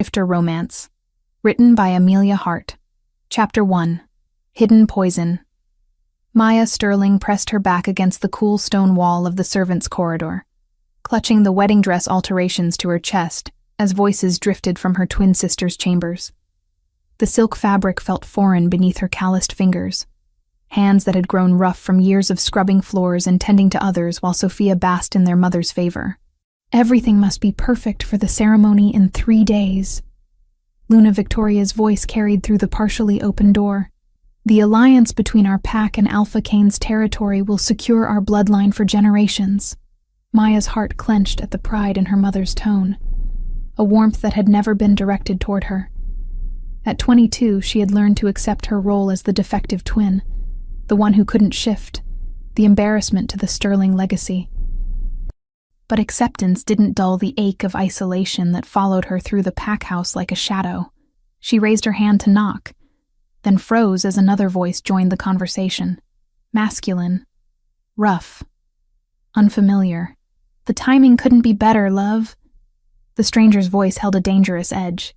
Shifter Romance. Written by Amelia Hart. Chapter 1. Hidden Poison. Maya Sterling pressed her back against the cool stone wall of the servants' corridor, clutching the wedding dress alterations to her chest as voices drifted from her twin sister's chambers. The silk fabric felt foreign beneath her calloused fingers, hands that had grown rough from years of scrubbing floors and tending to others while Sophia basked in their mother's favor. Everything must be perfect for the ceremony in 3 days. Luna Victoria's voice carried through the partially open door. The alliance between our pack and Alpha Cain's territory will secure our bloodline for generations. Maya's heart clenched at the pride in her mother's tone, a warmth that had never been directed toward her. At 22, she had learned to accept her role as the defective twin, the one who couldn't shift, the embarrassment to the Sterling legacy. But acceptance didn't dull the ache of isolation that followed her through the pack house like a shadow. She raised her hand to knock, then froze as another voice joined the conversation. Masculine. Rough. Unfamiliar. The timing couldn't be better, love. The stranger's voice held a dangerous edge.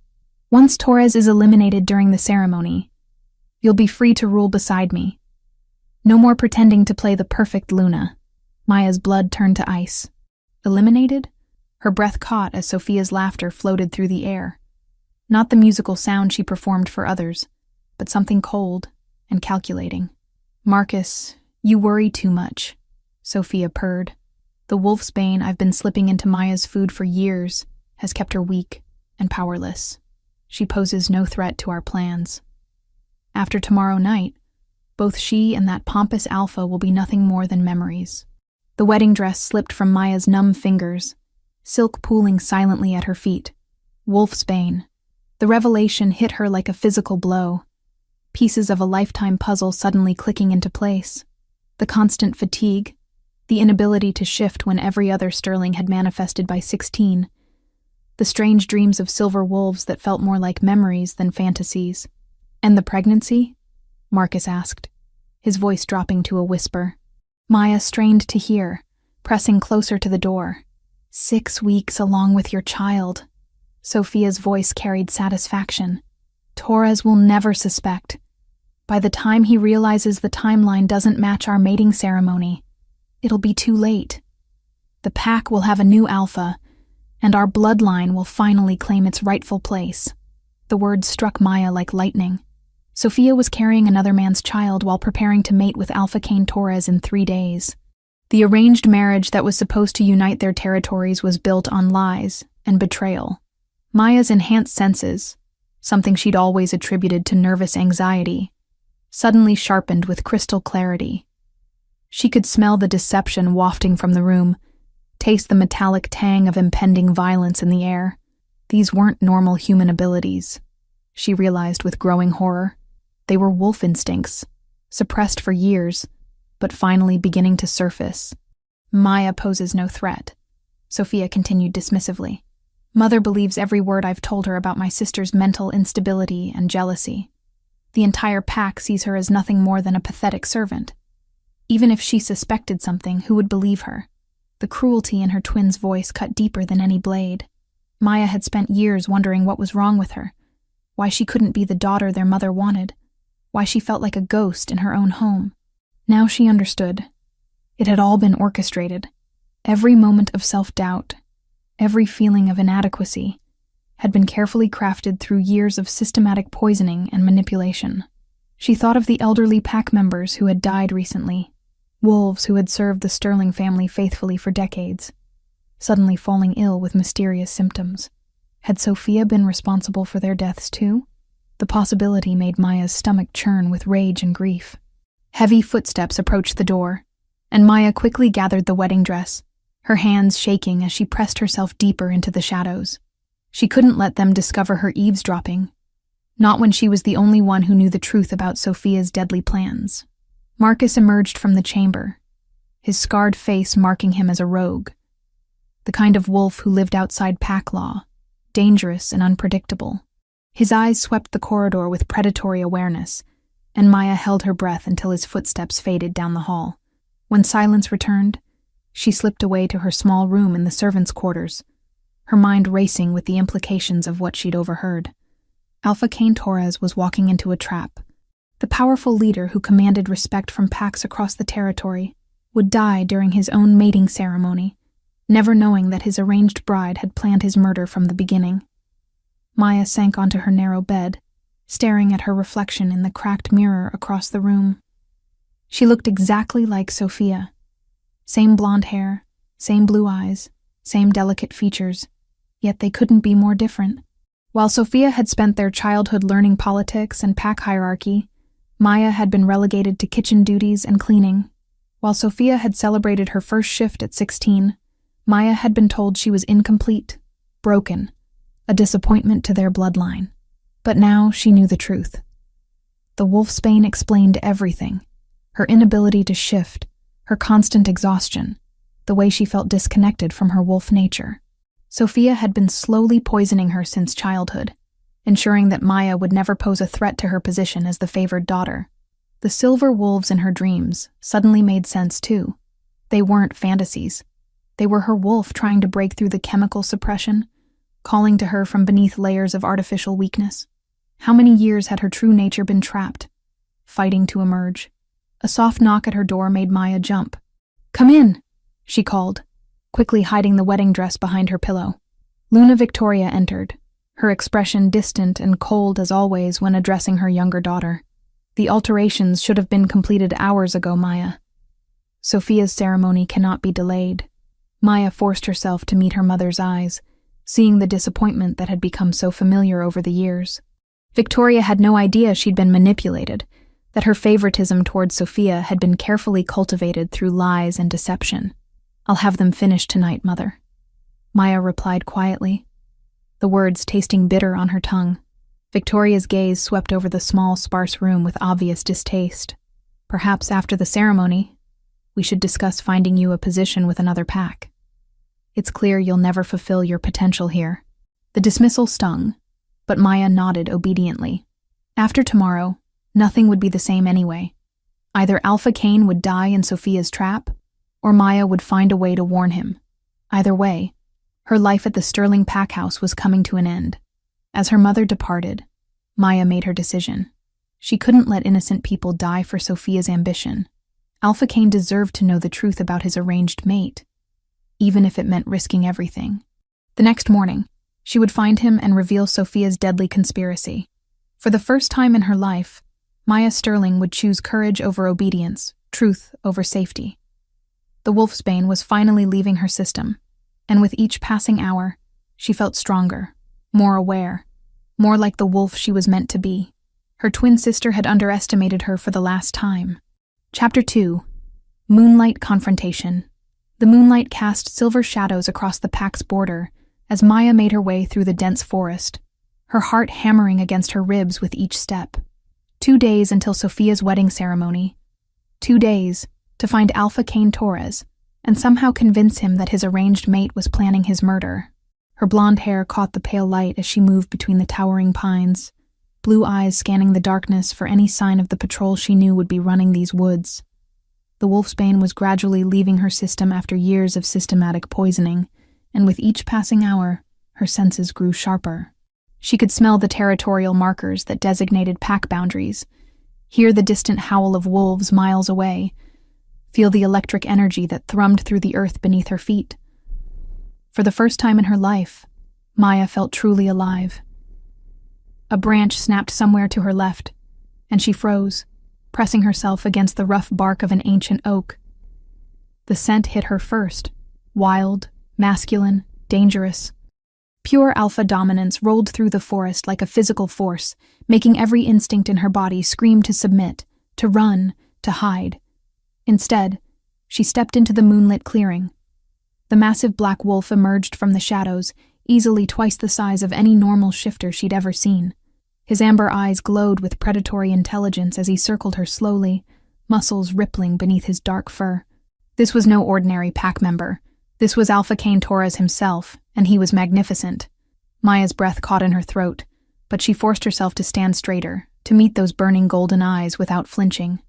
Once Torres is eliminated during the ceremony, you'll be free to rule beside me. No more pretending to play the perfect Luna. Maya's blood turned to ice. Eliminated? Her breath caught as Sophia's laughter floated through the air. Not the musical sound she performed for others, but something cold and calculating. Marcus, you worry too much, Sophia purred. The wolf's bane I've been slipping into Maya's food for years has kept her weak and powerless. She poses no threat to our plans. After tomorrow night, both she and that pompous alpha will be nothing more than memories. The wedding dress slipped from Maya's numb fingers, silk pooling silently at her feet. Wolf's bane. The revelation hit her like a physical blow, pieces of a lifetime puzzle suddenly clicking into place. The constant fatigue, the inability to shift when every other Sterling had manifested by 16, the strange dreams of silver wolves that felt more like memories than fantasies. And the pregnancy? Marcus asked, his voice dropping to a whisper. Maya strained to hear, pressing closer to the door. 6 weeks along with your child. Sophia's voice carried satisfaction. Torres will never suspect. By the time he realizes the timeline doesn't match our mating ceremony, it'll be too late. The pack will have a new alpha, and our bloodline will finally claim its rightful place. The words struck Maya like lightning. Sophia was carrying another man's child while preparing to mate with Alpha Cain Torres in 3 days. The arranged marriage that was supposed to unite their territories was built on lies and betrayal. Maya's enhanced senses, something she'd always attributed to nervous anxiety, suddenly sharpened with crystal clarity. She could smell the deception wafting from the room, taste the metallic tang of impending violence in the air. These weren't normal human abilities, she realized with growing horror. They were wolf instincts, suppressed for years, but finally beginning to surface. Maya poses no threat, Sophia continued dismissively. Mother believes every word I've told her about my sister's mental instability and jealousy. The entire pack sees her as nothing more than a pathetic servant. Even if she suspected something, who would believe her? The cruelty in her twin's voice cut deeper than any blade. Maya had spent years wondering what was wrong with her, why she couldn't be the daughter their mother wanted, why she felt like a ghost in her own home. Now she understood. It had all been orchestrated. Every moment of self-doubt, every feeling of inadequacy, had been carefully crafted through years of systematic poisoning and manipulation. She thought of the elderly pack members who had died recently, wolves who had served the Sterling family faithfully for decades, suddenly falling ill with mysterious symptoms. Had Sophia been responsible for their deaths too? The possibility made Maya's stomach churn with rage and grief. Heavy footsteps approached the door, and Maya quickly gathered the wedding dress, her hands shaking as she pressed herself deeper into the shadows. She couldn't let them discover her eavesdropping, not when she was the only one who knew the truth about Sophia's deadly plans. Marcus emerged from the chamber, his scarred face marking him as a rogue, the kind of wolf who lived outside pack law, dangerous and unpredictable. His eyes swept the corridor with predatory awareness, and Maya held her breath until his footsteps faded down the hall. When silence returned, she slipped away to her small room in the servants' quarters, her mind racing with the implications of what she'd overheard. Alpha Cain Torres was walking into a trap. The powerful leader who commanded respect from packs across the territory would die during his own mating ceremony, never knowing that his arranged bride had planned his murder from the beginning. Maya sank onto her narrow bed, staring at her reflection in the cracked mirror across the room. She looked exactly like Sophia. Same blonde hair, same blue eyes, same delicate features, yet they couldn't be more different. While Sophia had spent their childhood learning politics and pack hierarchy, Maya had been relegated to kitchen duties and cleaning. While Sophia had celebrated her first shift at 16, Maya had been told she was incomplete, broken, a disappointment to their bloodline. But now she knew the truth. The wolfsbane explained everything: her inability to shift, her constant exhaustion, the way she felt disconnected from her wolf nature. Sophia had been slowly poisoning her since childhood, ensuring that Maya would never pose a threat to her position as the favored daughter. The silver wolves in her dreams suddenly made sense too. They weren't fantasies. They were her wolf trying to break through the chemical suppression, calling to her from beneath layers of artificial weakness. How many years had her true nature been trapped, fighting to emerge? A soft knock at her door made Maya jump. "Come in," she called, quickly hiding the wedding dress behind her pillow. Luna Victoria entered, her expression distant and cold as always when addressing her younger daughter. "The alterations should have been completed hours ago, Maya. Sophia's ceremony cannot be delayed." Maya forced herself to meet her mother's eyes, seeing the disappointment that had become so familiar over the years. Victoria had no idea she'd been manipulated, that her favoritism towards Sophia had been carefully cultivated through lies and deception. "I'll have them finished tonight, Mother," Maya replied quietly, the words tasting bitter on her tongue. Victoria's gaze swept over the small, sparse room with obvious distaste. "Perhaps after the ceremony, we should discuss finding you a position with another pack. It's clear you'll never fulfill your potential here." The dismissal stung, but Maya nodded obediently. After tomorrow, nothing would be the same anyway. Either Alpha Cain would die in Sophia's trap, or Maya would find a way to warn him. Either way, her life at the Sterling pack house was coming to an end. As her mother departed, Maya made her decision. She couldn't let innocent people die for Sophia's ambition. Alpha Cain deserved to know the truth about his arranged mate, even if it meant risking everything. The next morning, she would find him and reveal Sophia's deadly conspiracy. For the first time in her life, Maya Sterling would choose courage over obedience, truth over safety. The wolfsbane was finally leaving her system, and with each passing hour, she felt stronger, more aware, more like the wolf she was meant to be. Her twin sister had underestimated her for the last time. Chapter 2. Moonlight Confrontation. The moonlight cast silver shadows across the pack's border as Maya made her way through the dense forest, her heart hammering against her ribs with each step. 2 days until Sophia's wedding ceremony. 2 days to find Alpha Cain Torres and somehow convince him that his arranged mate was planning his murder. Her blonde hair caught the pale light as she moved between the towering pines, blue eyes scanning the darkness for any sign of the patrol she knew would be running these woods. The wolfsbane was gradually leaving her system after years of systematic poisoning, and with each passing hour, her senses grew sharper. She could smell the territorial markers that designated pack boundaries, hear the distant howl of wolves miles away, feel the electric energy that thrummed through the earth beneath her feet. For the first time in her life, Maya felt truly alive. A branch snapped somewhere to her left, and she froze, pressing herself against the rough bark of an ancient oak. The scent hit her first, wild, masculine, dangerous. Pure alpha dominance rolled through the forest like a physical force, making every instinct in her body scream to submit, to run, to hide. Instead, she stepped into the moonlit clearing. The massive black wolf emerged from the shadows, easily twice the size of any normal shifter she'd ever seen. His amber eyes glowed with predatory intelligence as he circled her slowly, muscles rippling beneath his dark fur. This was no ordinary pack member. This was Alpha Cain Torres himself, and he was magnificent. Maya's breath caught in her throat, but she forced herself to stand straighter, to meet those burning golden eyes without flinching.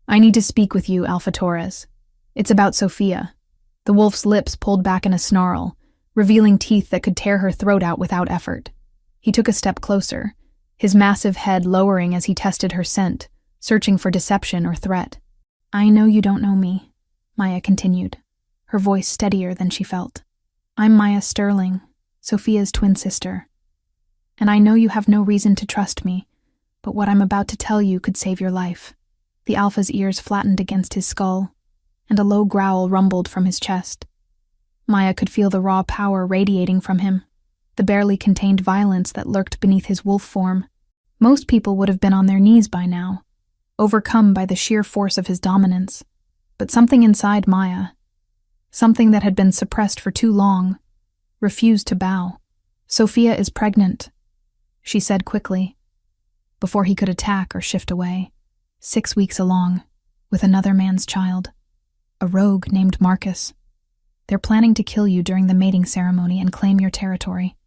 "I need to speak with you, Alpha Torres. It's about Sophia." The wolf's lips pulled back in a snarl, revealing teeth that could tear her throat out without effort. He took a step closer, his massive head lowering as he tested her scent, searching for deception or threat. "I know you don't know me," Maya continued, her voice steadier than she felt. "I'm Maya Sterling, Sophia's twin sister. And I know you have no reason to trust me, but what I'm about to tell you could save your life." The Alpha's ears flattened against his skull, and a low growl rumbled from his chest. Maya could feel the raw power radiating from him, the barely contained violence that lurked beneath his wolf form. Most people would have been on their knees by now, overcome by the sheer force of his dominance. But something inside Maya, something that had been suppressed for too long, refused to bow. "Sophia is pregnant," she said quickly, before he could attack or shift away. 6 weeks along, with another man's child. A rogue named Marcus. "They're planning to kill you during the mating ceremony and claim your territory."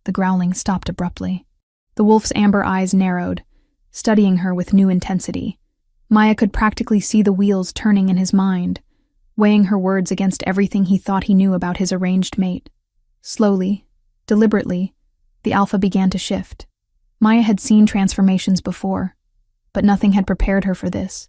The growling stopped abruptly. The wolf's amber eyes narrowed, studying her with new intensity. Maya could practically see the wheels turning in his mind, weighing her words against everything he thought he knew about his arranged mate. Slowly, deliberately, the Alpha began to shift. Maya had seen transformations before, but nothing had prepared her for this.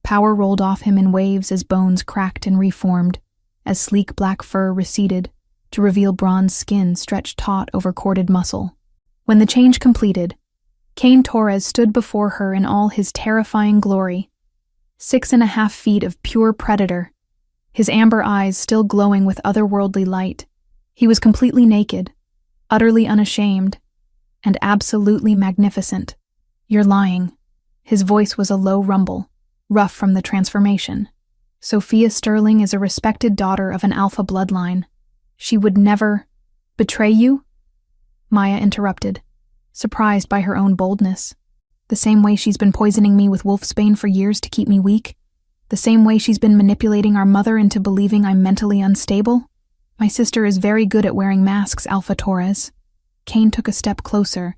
Power rolled off him in waves as bones cracked and reformed, as sleek black fur receded to reveal bronze skin stretched taut over corded muscle. When the change completed, Cain Torres stood before her in all his terrifying glory, 6.5 feet of pure predator, his amber eyes still glowing with otherworldly light. He was completely naked, utterly unashamed, and absolutely magnificent. "You're lying." His voice was a low rumble, rough from the transformation. "Sophia Sterling is a respected daughter of an Alpha bloodline. She would never—" "Betray you?" Maya interrupted, surprised by her own boldness. "The same way she's been poisoning me with wolfsbane for years to keep me weak? The same way she's been manipulating our mother into believing I'm mentally unstable? My sister is very good at wearing masks, Alpha Torres." Cain took a step closer,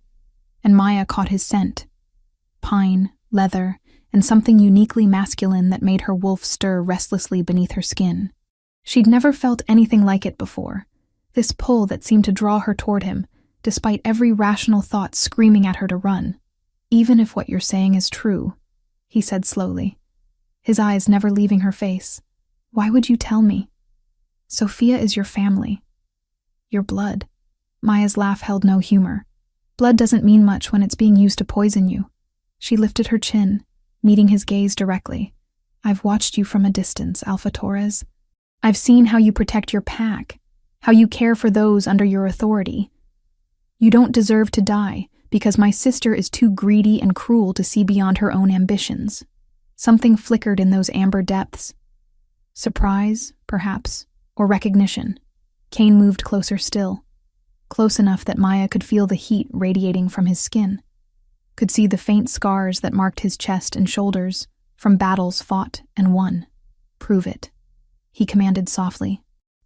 and Maya caught his scent. Pine, leather, and something uniquely masculine that made her wolf stir restlessly beneath her skin. She'd never felt anything like it before, this pull that seemed to draw her toward him, despite every rational thought screaming at her to run. "Even if what you're saying is true," he said slowly, his eyes never leaving her face, "why would you tell me? Sophia is your family. Your blood." Maya's laugh held no humor. "Blood doesn't mean much when it's being used to poison you." She lifted her chin, meeting his gaze directly. "I've watched you from a distance, Alpha Torres. I've seen how you protect your pack, how you care for those under your authority. You don't deserve to die because my sister is too greedy and cruel to see beyond her own ambitions." Something flickered in those amber depths. Surprise, perhaps, or recognition. Cain moved closer still, close enough that Maya could feel the heat radiating from his skin, could see the faint scars that marked his chest and shoulders from battles fought and won. "Prove it," he commanded softly.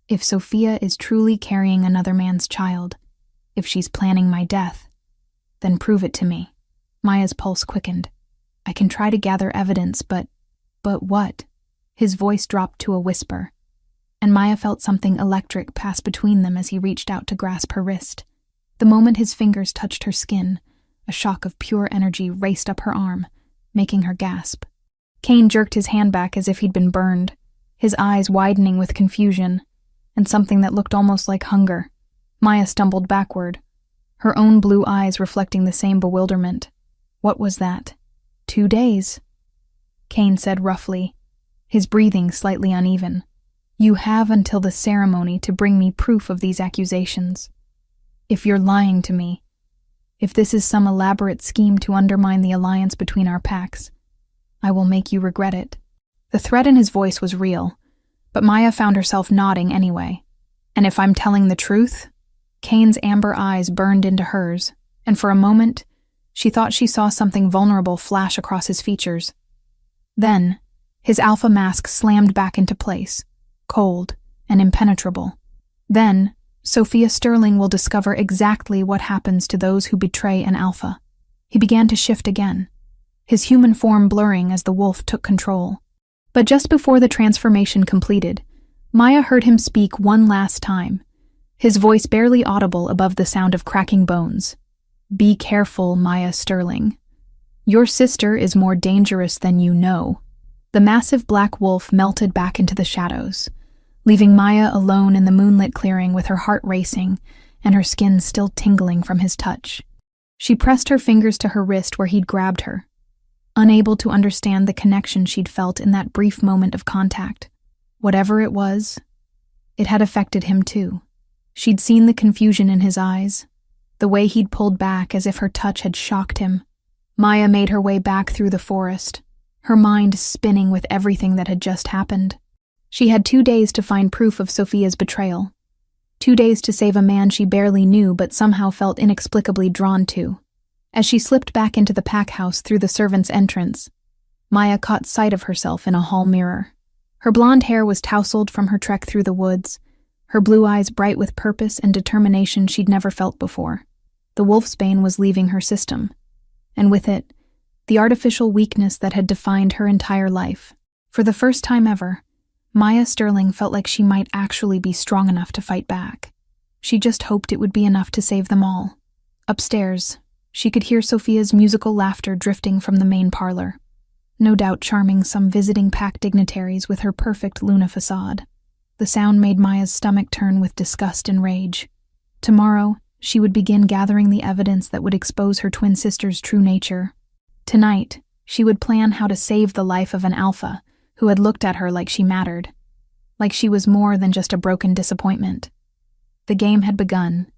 "If Sophia is truly carrying another man's child, if she's planning my death, then prove it to me." Maya's pulse quickened. "I can try to gather evidence, but what?" His voice dropped to a whisper, and Maya felt something electric pass between them as he reached out to grasp her wrist. The moment his fingers touched her skin, a shock of pure energy raced up her arm, making her gasp. Cain jerked his hand back as if he'd been burned, his eyes widening with confusion, and something that looked almost like hunger. Maya stumbled backward, her own blue eyes reflecting the same bewilderment. What was that? 2 days, Cain said roughly, his breathing slightly uneven. "You have until the ceremony to bring me proof of these accusations. If you're lying to me, if this is some elaborate scheme to undermine the alliance between our packs, I will make you regret it." The threat in his voice was real, but Maya found herself nodding anyway. "And if I'm telling the truth?" Cain's amber eyes burned into hers, and for a moment, she thought she saw something vulnerable flash across his features. Then, his alpha mask slammed back into place, cold and impenetrable. Then, Sophia Sterling will discover exactly what happens to those who betray an alpha. He began to shift again, his human form blurring as the wolf took control. But just before the transformation completed, Maya heard him speak one last time, his voice barely audible above the sound of cracking bones. "Be careful, Maya Sterling. Your sister is more dangerous than you know." The massive black wolf melted back into the shadows, leaving Maya alone in the moonlit clearing with her heart racing and her skin still tingling from his touch. She pressed her fingers to her wrist where he'd grabbed her, unable to understand the connection she'd felt in that brief moment of contact. Whatever it was, it had affected him too. She'd seen the confusion in his eyes, the way he'd pulled back as if her touch had shocked him. Maya made her way back through the forest, her mind spinning with everything that had just happened. She had 2 days to find proof of Sophia's betrayal. 2 days to save a man she barely knew but somehow felt inexplicably drawn to. As she slipped back into the pack house through the servants' entrance, Maya caught sight of herself in a hall mirror. Her blonde hair was tousled from her trek through the woods, her blue eyes bright with purpose and determination she'd never felt before. The wolfsbane was leaving her system, and with it, the artificial weakness that had defined her entire life. For the first time ever, Maya Sterling felt like she might actually be strong enough to fight back. She just hoped it would be enough to save them all. Upstairs, she could hear Sophia's musical laughter drifting from the main parlor, no doubt charming some visiting pack dignitaries with her perfect Luna facade. The sound made Maya's stomach turn with disgust and rage. Tomorrow, she would begin gathering the evidence that would expose her twin sister's true nature. Tonight, she would plan how to save the life of an alpha who had looked at her like she mattered, like she was more than just a broken disappointment. The game had begun,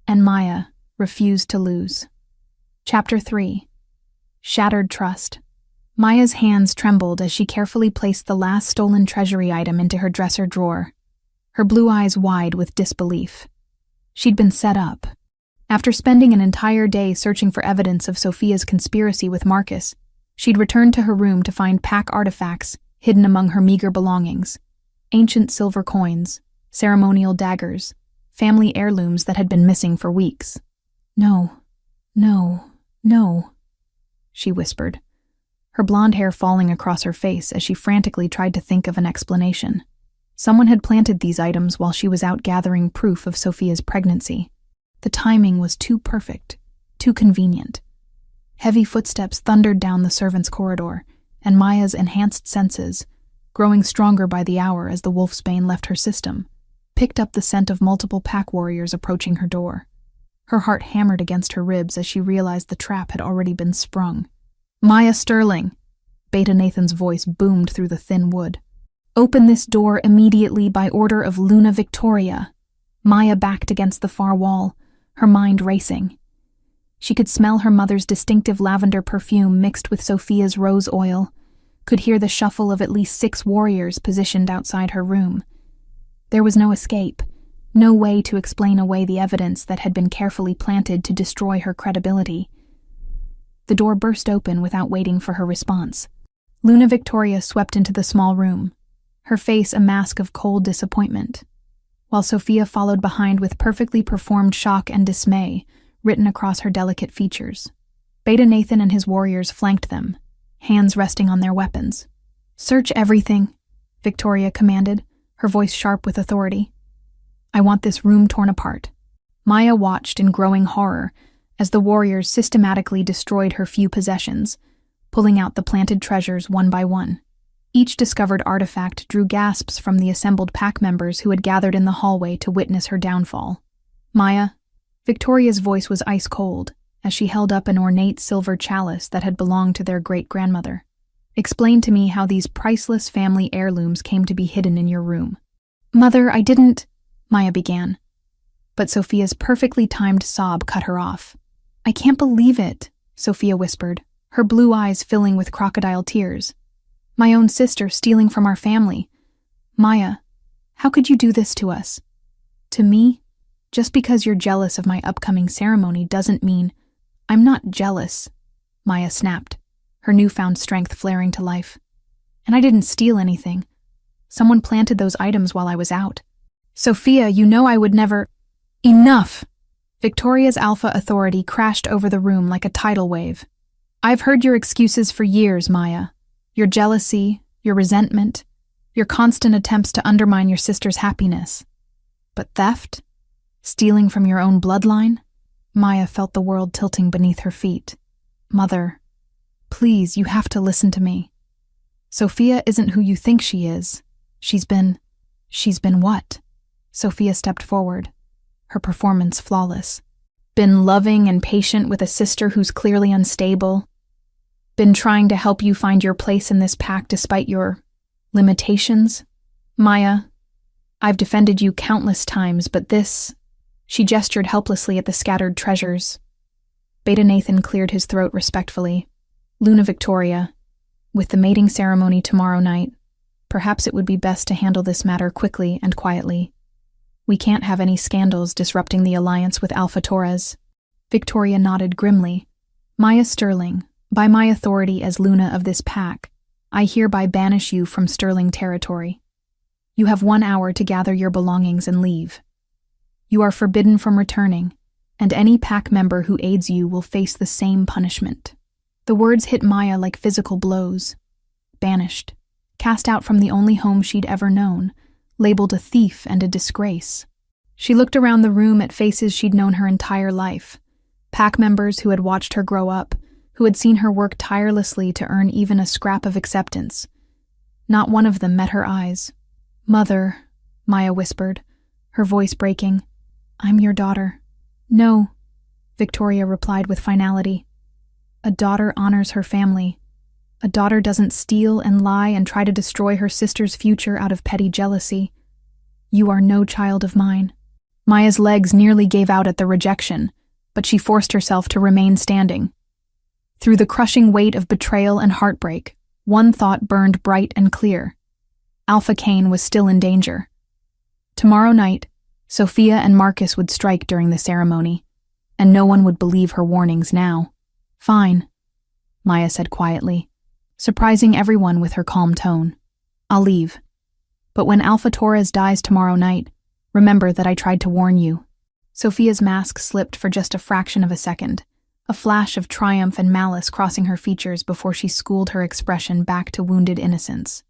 and Maya refused to lose. Chapter 3. Shattered Trust. Maya's hands trembled as she carefully placed the last stolen treasury item into her dresser drawer, her blue eyes wide with disbelief. She'd been set up. After spending an entire day searching for evidence of Sophia's conspiracy with Marcus, she'd returned to her room to find pack artifacts hidden among her meager belongings. Ancient silver coins, ceremonial daggers, family heirlooms that had been missing for weeks. "No, no, no," she whispered, her blonde hair falling across her face as she frantically tried to think of an explanation. Someone had planted these items while she was out gathering proof of Sophia's pregnancy. The timing was too perfect, too convenient. Heavy footsteps thundered down the servants' corridor, and Maya's enhanced senses, growing stronger by the hour as the wolfsbane left her system, picked up the scent of multiple pack warriors approaching her door. Her heart hammered against her ribs as she realized the trap had already been sprung. "Maya Sterling," Beta Nathan's voice boomed through the thin wood. "Open this door immediately by order of Luna Victoria." Maya backed against the far wall, her mind racing. She could smell her mother's distinctive lavender perfume mixed with Sophia's rose oil, could hear the shuffle of at least 6 warriors positioned outside her room. There was no escape, no way to explain away the evidence that had been carefully planted to destroy her credibility. The door burst open without waiting for her response. Luna Victoria swept into the small room, her face a mask of cold disappointment, while Sophia followed behind with perfectly performed shock and dismay written across her delicate features. Beta Nathan and his warriors flanked them, hands resting on their weapons. "Search everything," Victoria commanded, her voice sharp with authority. "I want this room torn apart." Maya watched in growing horror as the warriors systematically destroyed her few possessions, pulling out the planted treasures one by one. Each discovered artifact drew gasps from the assembled pack members who had gathered in the hallway to witness her downfall. "Maya," Victoria's voice was ice cold as she held up an ornate silver chalice that had belonged to their great-grandmother. "Explain to me how these priceless family heirlooms came to be hidden in your room." "Mother, I didn't," Maya began. But Sophia's perfectly timed sob cut her off. "I can't believe it," Sophia whispered, her blue eyes filling with crocodile tears. "My own sister stealing from our family. Maya, how could you do this to us?" "To me? Just because you're jealous of my upcoming ceremony doesn't mean—" "I'm not jealous," Maya snapped, her newfound strength flaring to life. "And I didn't steal anything. Someone planted those items while I was out. Sophia, you know I would never—" "Enough!" Victoria's alpha authority crashed over the room like a tidal wave. "I've heard your excuses for years, Maya. Your jealousy, your resentment, your constant attempts to undermine your sister's happiness. But theft? Stealing from your own bloodline? Maya felt the world tilting beneath her feet. Mother, please, you have to listen to me. Sophia isn't who you think she is. She's been what? Sophia stepped forward, her performance flawless. Been loving and patient with a sister who's clearly unstable. Been trying to help you find your place in this pack despite your limitations. Maya, I've defended you countless times, but this... She gestured helplessly at the scattered treasures. Beta Nathan cleared his throat respectfully. Luna Victoria, with the mating ceremony tomorrow night, perhaps it would be best to handle this matter quickly and quietly. We can't have any scandals disrupting the alliance with Alpha Torres. Victoria nodded grimly. Maya Sterling, by my authority as Luna of this pack, I hereby banish you from Sterling territory. You have 1 hour to gather your belongings and leave. You are forbidden from returning, and any pack member who aids you will face the same punishment. The words hit Maya like physical blows. Banished, cast out from the only home she'd ever known, labeled a thief and a disgrace. She looked around the room at faces she'd known her entire life, pack members who had watched her grow up, who had seen her work tirelessly to earn even a scrap of acceptance. Not one of them met her eyes. Mother, Maya whispered, her voice breaking. I'm your daughter. No, Victoria replied with finality. A daughter honors her family. A daughter doesn't steal and lie and try to destroy her sister's future out of petty jealousy. You are no child of mine. Maya's legs nearly gave out at the rejection, but she forced herself to remain standing. Through the crushing weight of betrayal and heartbreak, one thought burned bright and clear. Alpha Cain was still in danger. Tomorrow night, Sophia and Marcus would strike during the ceremony, and no one would believe her warnings now. Fine, Maya said quietly, surprising everyone with her calm tone. I'll leave. But when Alpha Torres dies tomorrow night, remember that I tried to warn you. Sophia's mask slipped for just a fraction of a second, a flash of triumph and malice crossing her features before she schooled her expression back to wounded innocence.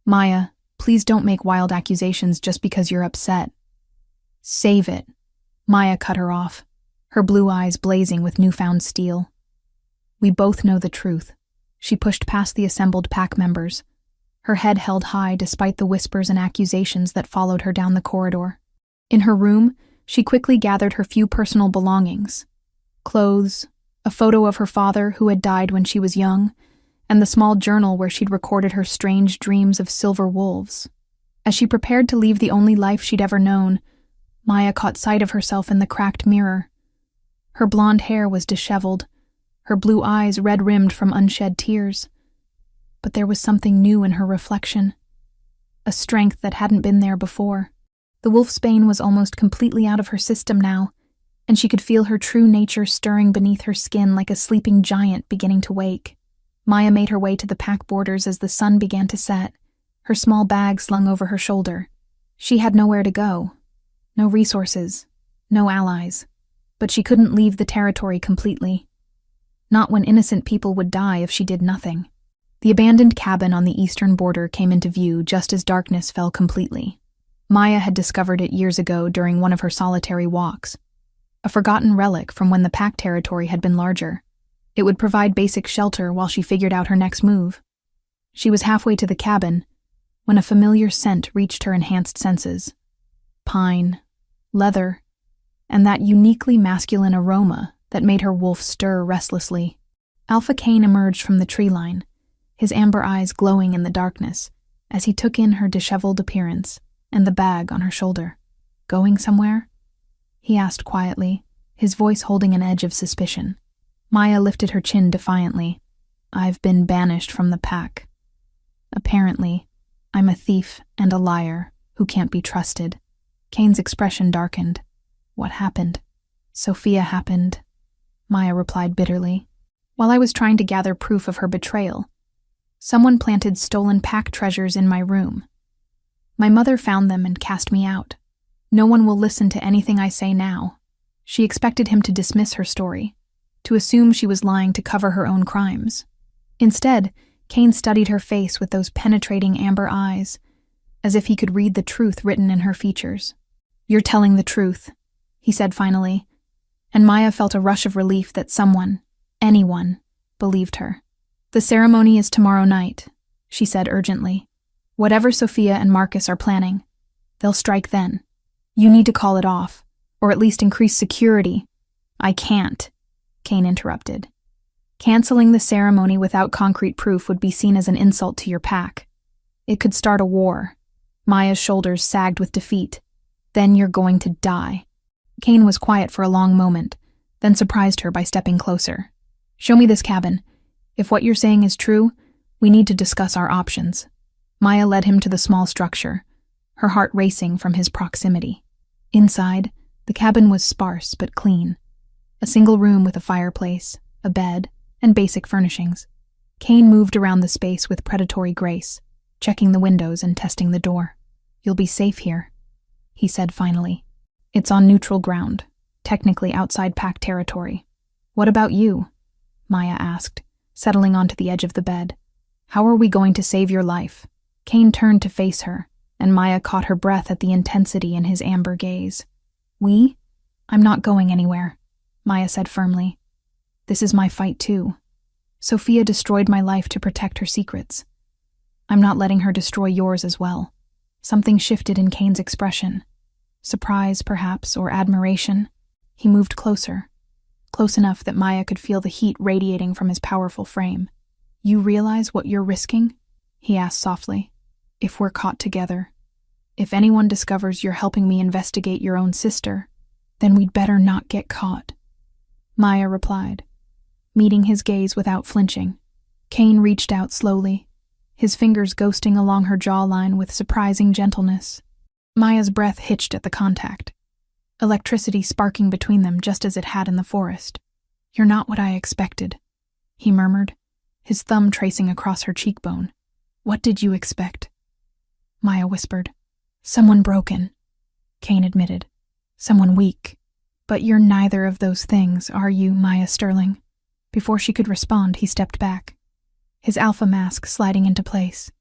Maya, please don't make wild accusations just because you're upset. Save it. Maya cut her off, her blue eyes blazing with newfound steel. We both know the truth. She pushed past the assembled pack members, her head held high despite the whispers and accusations that followed her down the corridor. In her room, she quickly gathered her few personal belongings. Clothes, a photo of her father who had died when she was young, and the small journal where she'd recorded her strange dreams of silver wolves. As she prepared to leave the only life she'd ever known, Maya caught sight of herself in the cracked mirror. Her blonde hair was disheveled, her blue eyes red-rimmed from unshed tears. But there was something new in her reflection, a strength that hadn't been there before. The wolfsbane was almost completely out of her system now, and she could feel her true nature stirring beneath her skin like a sleeping giant beginning to wake. Maya made her way to the pack borders as the sun began to set, her small bag slung over her shoulder. She had nowhere to go. No resources, no allies, but she couldn't leave the territory completely. Not when innocent people would die if she did nothing. The abandoned cabin on the eastern border came into view just as darkness fell completely. Maya had discovered it years ago during one of her solitary walks, a forgotten relic from when the pack territory had been larger. It would provide basic shelter while she figured out her next move. She was halfway to the cabin when a familiar scent reached her enhanced senses. Pine, leather, and that uniquely masculine aroma that made her wolf stir restlessly. Alpha Cain emerged from the tree line, his amber eyes glowing in the darkness, as he took in her disheveled appearance and the bag on her shoulder. Going somewhere? He asked quietly, his voice holding an edge of suspicion. Maya lifted her chin defiantly. I've been banished from the pack. Apparently, I'm a thief and a liar who can't be trusted. Cain's expression darkened. What happened? Sophia happened, Maya replied bitterly. While I was trying to gather proof of her betrayal, someone planted stolen pack treasures in my room. My mother found them and cast me out. No one will listen to anything I say now. She expected him to dismiss her story, to assume she was lying to cover her own crimes. Instead, Cain studied her face with those penetrating amber eyes, as if he could read the truth written in her features. You're telling the truth, he said finally, and Maya felt a rush of relief that someone, anyone, believed her. "The ceremony is tomorrow night," she said urgently. "Whatever Sophia and Marcus are planning, they'll strike then. You need to call it off, or at least increase security." "I can't," Kane interrupted. "Canceling the ceremony without concrete proof would be seen as an insult to your pack. It could start a war." Maya's shoulders sagged with defeat. "Then you're going to die." Kane was quiet for a long moment, then surprised her by stepping closer. "Show me this cabin. If what you're saying is true, we need to discuss our options." Maya led him to the small structure, her heart racing from his proximity. Inside, the cabin was sparse but clean. A single room with a fireplace, a bed, and basic furnishings. Kane moved around the space with predatory grace, checking the windows and testing the door. "You'll be safe here," he said finally. "It's on neutral ground, technically outside pack territory." "What about you?" Maya asked, settling onto the edge of the bed. "How are we going to save your life?" Kane turned to face her, and Maya caught her breath at the intensity in his amber gaze. "We? I'm not going anywhere," Maya said firmly. "This is my fight too. Sophia destroyed my life to protect her secrets. I'm not letting her destroy yours as well." Something shifted in Kane's expression. Surprise, perhaps, or admiration. He moved closer, close enough that Maya could feel the heat radiating from his powerful frame. "You realize what you're risking?" he asked softly. "If we're caught together, if anyone discovers you're helping me investigate your own sister, then we'd better not get caught." Maya replied, meeting his gaze without flinching. Kane reached out slowly, his fingers ghosting along her jawline with surprising gentleness. Maya's breath hitched at the contact, electricity sparking between them just as it had in the forest. "You're not what I expected," he murmured, his thumb tracing across her cheekbone. "What did you expect?" Maya whispered. "Someone broken," Kane admitted. "Someone weak. But you're neither of those things, are you, Maya Sterling?" Before she could respond, he stepped back, his alpha mask sliding into place.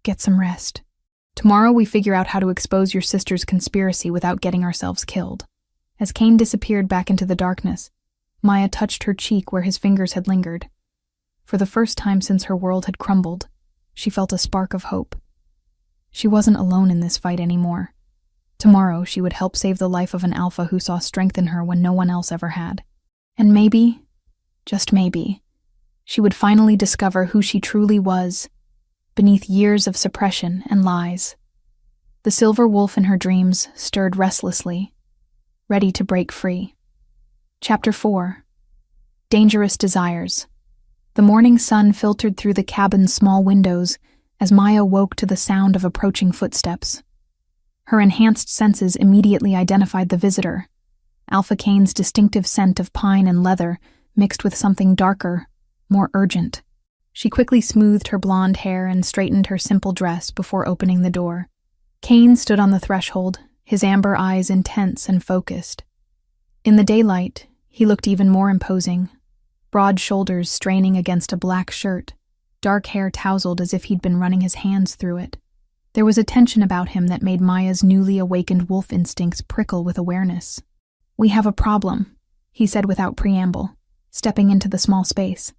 "Get some rest. Tomorrow we figure out how to expose your sister's conspiracy without getting ourselves killed." As Kane disappeared back into the darkness, Maya touched her cheek where his fingers had lingered. For the first time since her world had crumbled, she felt a spark of hope. She wasn't alone in this fight anymore. Tomorrow she would help save the life of an alpha who saw strength in her when no one else ever had. And maybe, just maybe, she would finally discover who she truly was, beneath years of suppression and lies. The silver wolf in her dreams stirred restlessly, ready to break free. Chapter 4. Dangerous Desires. The morning sun filtered through the cabin's small windows as Maya woke to the sound of approaching footsteps. Her enhanced senses immediately identified the visitor, Alpha Kane's distinctive scent of pine and leather mixed with something darker, more urgent. She quickly smoothed her blonde hair and straightened her simple dress before opening the door. Kane stood on the threshold, his amber eyes intense and focused. In the daylight, he looked even more imposing, broad shoulders straining against a black shirt, dark hair tousled as if he'd been running his hands through it. There was a tension about him that made Maya's newly awakened wolf instincts prickle with awareness. "We have a problem," he said without preamble, stepping into the small space.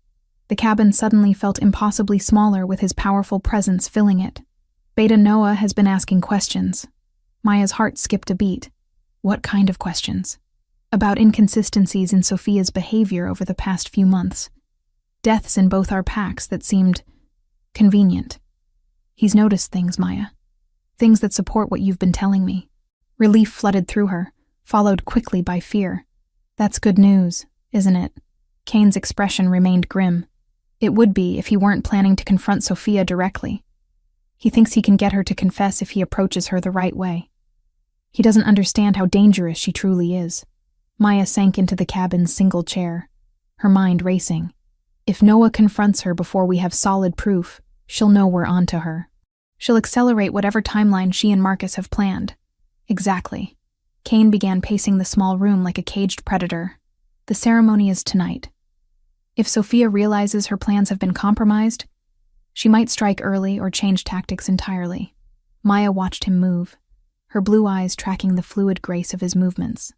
The cabin suddenly felt impossibly smaller with his powerful presence filling it. Beta Noah has been asking questions. Maya's heart skipped a beat. What kind of questions? About inconsistencies in Sophia's behavior over the past few months. Deaths in both our packs that seemed convenient. "He's noticed things, Maya. Things that support what you've been telling me." Relief flooded through her, followed quickly by fear. "That's good news, isn't it?" Kane's expression remained grim. It would be if he weren't planning to confront Sophia directly. He thinks he can get her to confess if he approaches her the right way. He doesn't understand how dangerous she truly is. Maya sank into the cabin's single chair, her mind racing. If Noah confronts her before we have solid proof, she'll know we're onto her. She'll accelerate whatever timeline she and Marcus have planned. Exactly. Kane began pacing the small room like a caged predator. The ceremony is tonight. If Sophia realizes her plans have been compromised, she might strike early or change tactics entirely. Maya watched him move, her blue eyes tracking the fluid grace of his movements.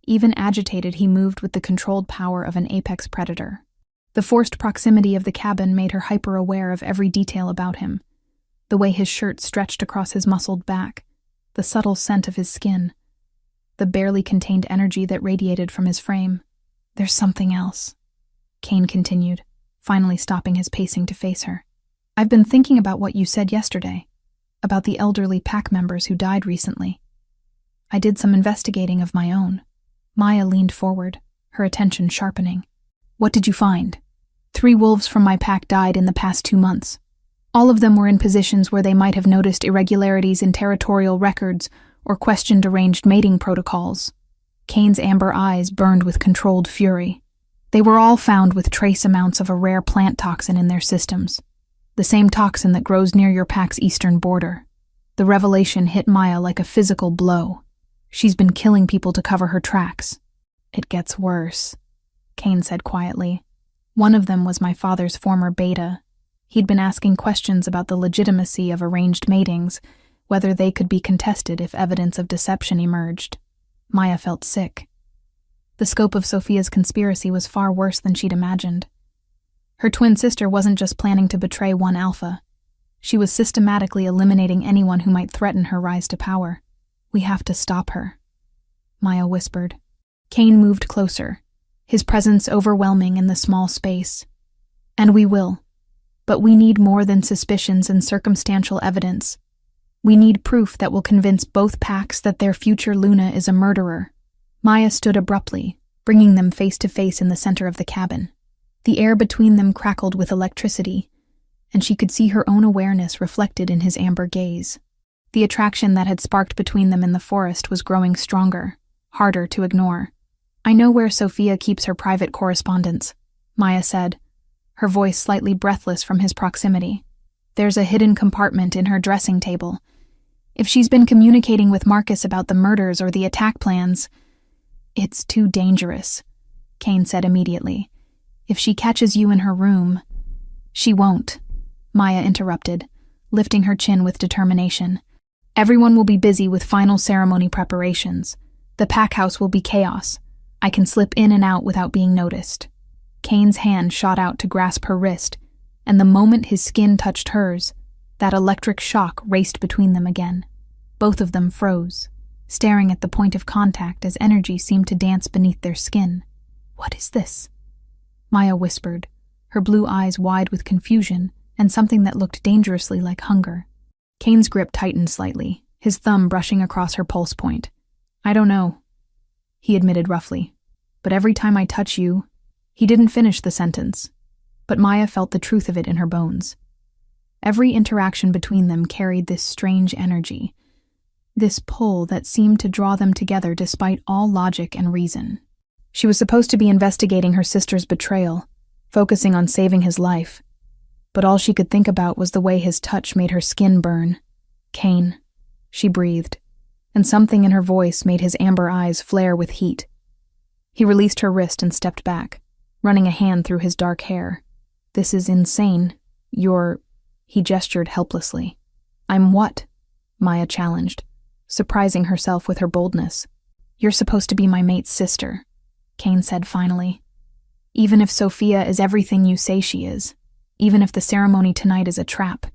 Even agitated, he moved with the controlled power of an apex predator. The forced proximity of the cabin made her hyper-aware of every detail about him. The way his shirt stretched across his muscled back, the subtle scent of his skin, the barely contained energy that radiated from his frame. "There's something else," Kane continued, finally stopping his pacing to face her. "I've been thinking about what you said yesterday, about the elderly pack members who died recently. I did some investigating of my own." Maya leaned forward, her attention sharpening. "What did you find?" 3 wolves from my pack died in the past 2 months. All of them were in positions where they might have noticed irregularities in territorial records or questioned arranged mating protocols. Kane's amber eyes burned with controlled fury. They were all found with trace amounts of a rare plant toxin in their systems, the same toxin that grows near your pack's eastern border. The revelation hit Maya like a physical blow. She's been killing people to cover her tracks. "It gets worse," Kane said quietly. "One of them was my father's former beta. He'd been asking questions about the legitimacy of arranged matings, whether they could be contested if evidence of deception emerged." Maya felt sick. The scope of Sophia's conspiracy was far worse than she'd imagined. Her twin sister wasn't just planning to betray one alpha. She was systematically eliminating anyone who might threaten her rise to power. "We have to stop her," Maya whispered. Kane moved closer, his presence overwhelming in the small space. "And we will. But we need more than suspicions and circumstantial evidence. We need proof that will convince both packs that their future Luna is a murderer." Maya stood abruptly, bringing them face to face in the center of the cabin. The air between them crackled with electricity, and she could see her own awareness reflected in his amber gaze. The attraction that had sparked between them in the forest was growing stronger, harder to ignore. "I know where Sophia keeps her private correspondence," Maya said, her voice slightly breathless from his proximity. "There's a hidden compartment in her dressing table. If she's been communicating with Marcus about the murders or the attack plans..." "It's too dangerous," Kane said immediately. "If she catches you in her room..." "She won't," Maya interrupted, lifting her chin with determination. "Everyone will be busy with final ceremony preparations. The pack house will be chaos. I can slip in and out without being noticed." Kane's hand shot out to grasp her wrist, and the moment his skin touched hers, that electric shock raced between them again. Both of them froze, staring at the point of contact as energy seemed to dance beneath their skin. "What is this?" Maya whispered, her blue eyes wide with confusion and something that looked dangerously like hunger. Kane's grip tightened slightly, his thumb brushing across her pulse point. "I don't know," he admitted roughly. "But every time I touch you..." He didn't finish the sentence, but Maya felt the truth of it in her bones. Every interaction between them carried this strange energy, this pull that seemed to draw them together despite all logic and reason. She was supposed to be investigating her sister's betrayal, focusing on saving his life, but all she could think about was the way his touch made her skin burn. "Kane," she breathed, and something in her voice made his amber eyes flare with heat. He released her wrist and stepped back, running a hand through his dark hair. "This is insane. You're..." He gestured helplessly. "I'm what?" Maya challenged, surprising herself with her boldness. "You're supposed to be my mate's sister," Kane said finally. "Even if Sophia is everything you say she is, even if the ceremony tonight is a trap,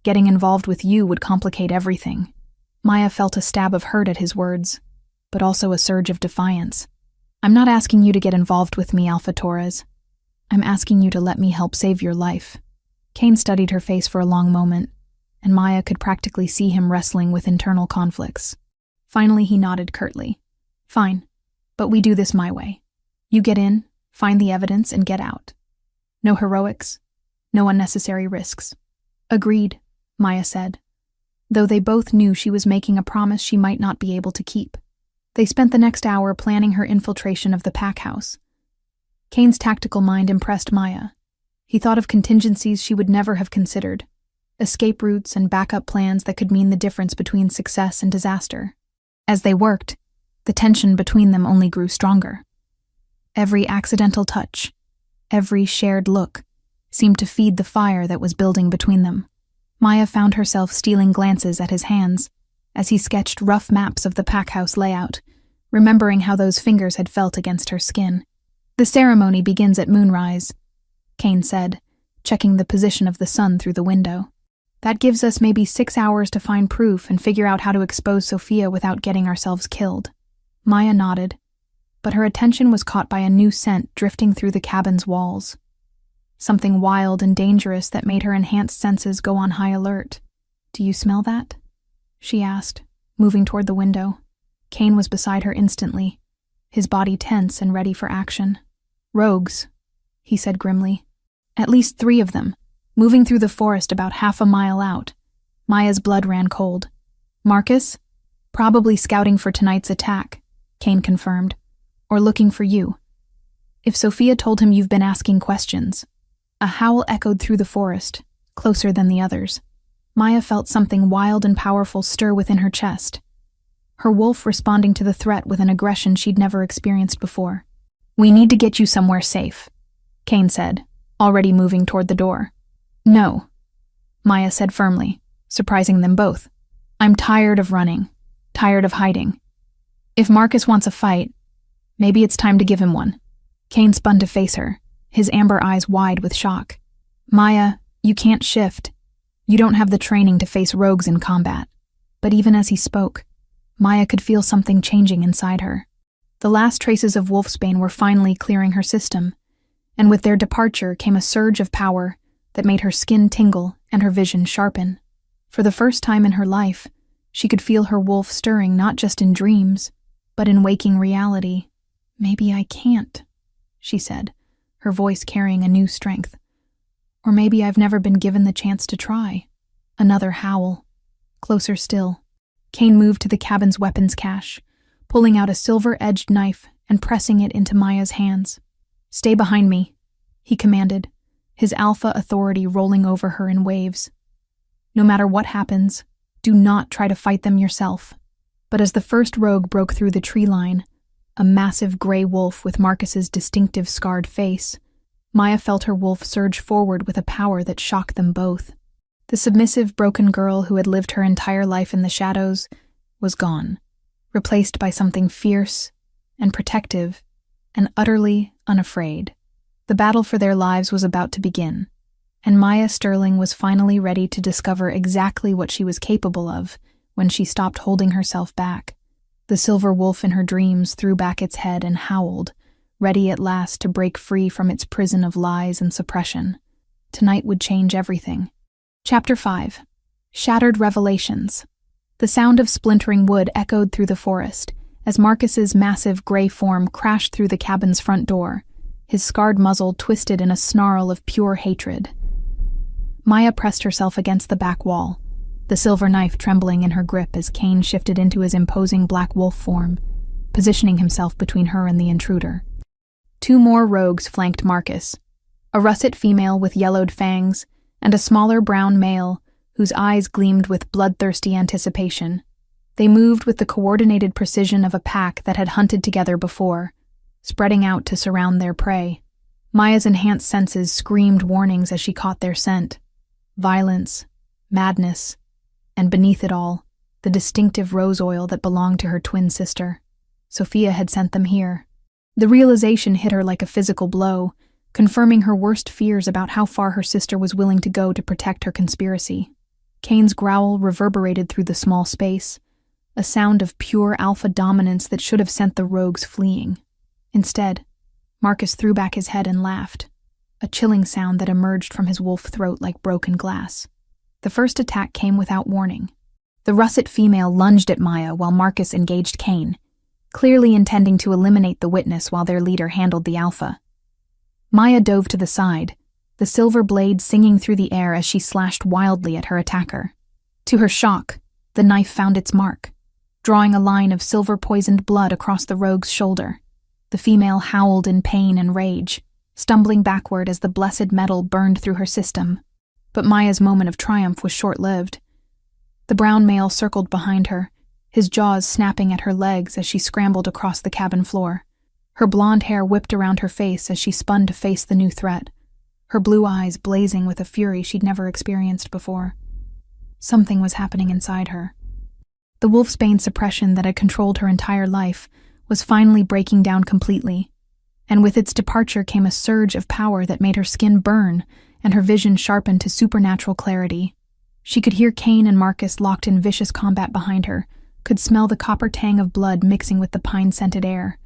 getting involved with you would complicate everything." Maya felt a stab of hurt at his words, but also a surge of defiance. "I'm not asking you to get involved with me, Alpha Torres. I'm asking you to let me help save your life." Kane studied her face for a long moment, and Maya could practically see him wrestling with internal conflicts. Finally, he nodded curtly. "Fine, but we do this my way. You get in, find the evidence, and get out. No heroics, no unnecessary risks." "Agreed," Maya said, though they both knew she was making a promise she might not be able to keep. They spent the next hour planning her infiltration of the pack house. Kane's tactical mind impressed Maya. He thought of contingencies she would never have considered, escape routes and backup plans that could mean the difference between success and disaster. As they worked, the tension between them only grew stronger. Every accidental touch, every shared look, seemed to feed the fire that was building between them. Maya found herself stealing glances at his hands as he sketched rough maps of the pack house layout, remembering how those fingers had felt against her skin. "The ceremony begins at moonrise," Kane said, checking the position of the sun through the window. "That gives us maybe 6 hours to find proof and figure out how to expose Sophia without getting ourselves killed." Maya nodded, but her attention was caught by a new scent drifting through the cabin's walls. Something wild and dangerous that made her enhanced senses go on high alert. "Do you smell that?" she asked, moving toward the window. Kane was beside her instantly, his body tense and ready for action. "Rogues," he said grimly. "At least 3 of them, moving through the forest about half a mile out." Maya's blood ran cold. "Marcus? Probably scouting for tonight's attack," Kane confirmed. "Or looking for you. If Sophia told him you've been asking questions." A howl echoed through the forest, closer than the others. Maya felt something wild and powerful stir within her chest, her wolf responding to the threat with an aggression she'd never experienced before. "We need to get you somewhere safe," Kane said, already moving toward the door. "No," Maya said firmly, surprising them both. "I'm tired of running, tired of hiding. If Marcus wants a fight, maybe it's time to give him one." Kane spun to face her, his amber eyes wide with shock. "Maya, you can't shift. You don't have the training to face rogues in combat." But even as he spoke, Maya could feel something changing inside her. The last traces of wolfsbane were finally clearing her system, and with their departure came a surge of power that made her skin tingle and her vision sharpen. For the first time in her life, she could feel her wolf stirring not just in dreams, but in waking reality. "Maybe I can't," she said, her voice carrying a new strength. "Or maybe I've never been given the chance to try." Another howl. Closer still. Kane moved to the cabin's weapons cache, pulling out a silver-edged knife and pressing it into Maya's hands. "Stay behind me," he commanded, his alpha authority rolling over her in waves. "No matter what happens, do not try to fight them yourself." But as the first rogue broke through the tree line, a massive gray wolf with Marcus's distinctive scarred face, Maya felt her wolf surge forward with a power that shocked them both. The submissive, broken girl who had lived her entire life in the shadows was gone, replaced by something fierce and protective and utterly unafraid. The battle for their lives was about to begin, and Maya Sterling was finally ready to discover exactly what she was capable of when she stopped holding herself back. The silver wolf in her dreams threw back its head and howled, ready at last to break free from its prison of lies and suppression. Tonight would change everything. Chapter 5. Shattered Revelations. The sound of splintering wood echoed through the forest as Marcus's massive gray form crashed through the cabin's front door, his scarred muzzle twisted in a snarl of pure hatred. Maya pressed herself against the back wall, the silver knife trembling in her grip as Kane shifted into his imposing black wolf form, positioning himself between her and the intruder. 2 more rogues flanked Marcus, a russet female with yellowed fangs, and a smaller brown male whose eyes gleamed with bloodthirsty anticipation. They moved with the coordinated precision of a pack that had hunted together before, spreading out to surround their prey. Maya's enhanced senses screamed warnings as she caught their scent. Violence, madness, and beneath it all, the distinctive rose oil that belonged to her twin sister. Sophia had sent them here. The realization hit her like a physical blow, confirming her worst fears about how far her sister was willing to go to protect her conspiracy. Kane's growl reverberated through the small space, a sound of pure alpha dominance that should have sent the rogues fleeing. Instead, Marcus threw back his head and laughed, a chilling sound that emerged from his wolf throat like broken glass. The first attack came without warning. The russet female lunged at Maya while Marcus engaged Kane, clearly intending to eliminate the witness while their leader handled the alpha. Maya dove to the side, the silver blade singing through the air as she slashed wildly at her attacker. To her shock, the knife found its mark, drawing a line of silver-poisoned blood across the rogue's shoulder. The female howled in pain and rage, stumbling backward as the blessed metal burned through her system. But Maya's moment of triumph was short-lived. The brown male circled behind her, his jaws snapping at her legs as she scrambled across the cabin floor. Her blonde hair whipped around her face as she spun to face the new threat, her blue eyes blazing with a fury she'd never experienced before. Something was happening inside her. The wolfsbane suppression that had controlled her entire life was finally breaking down completely, and with its departure came a surge of power that made her skin burn and her vision sharpen to supernatural clarity. She could hear Cain and Marcus locked in vicious combat behind her, could smell the copper tang of blood mixing with the pine-scented air.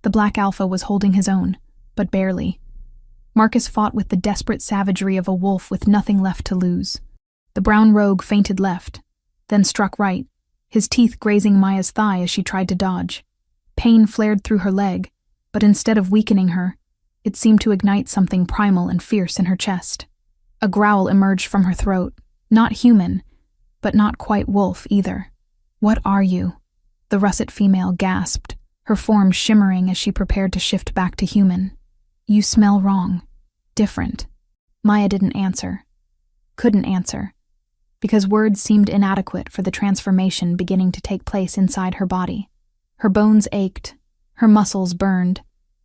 The Black Alpha was holding his own, but barely. Marcus fought with the desperate savagery of a wolf with nothing left to lose. The brown rogue feinted left, then struck right, his teeth grazing Maya's thigh as she tried to dodge. Pain flared through her leg, but instead of weakening her, it seemed to ignite something primal and fierce in her chest. A growl emerged from her throat, not human, but not quite wolf either. "What are you?" the russet female gasped, her form shimmering as she prepared to shift back to human. "You smell wrong. Different." Maya didn't answer. Couldn't answer, because words seemed inadequate for the transformation beginning to take place inside her body. Her bones ached, her muscles burned,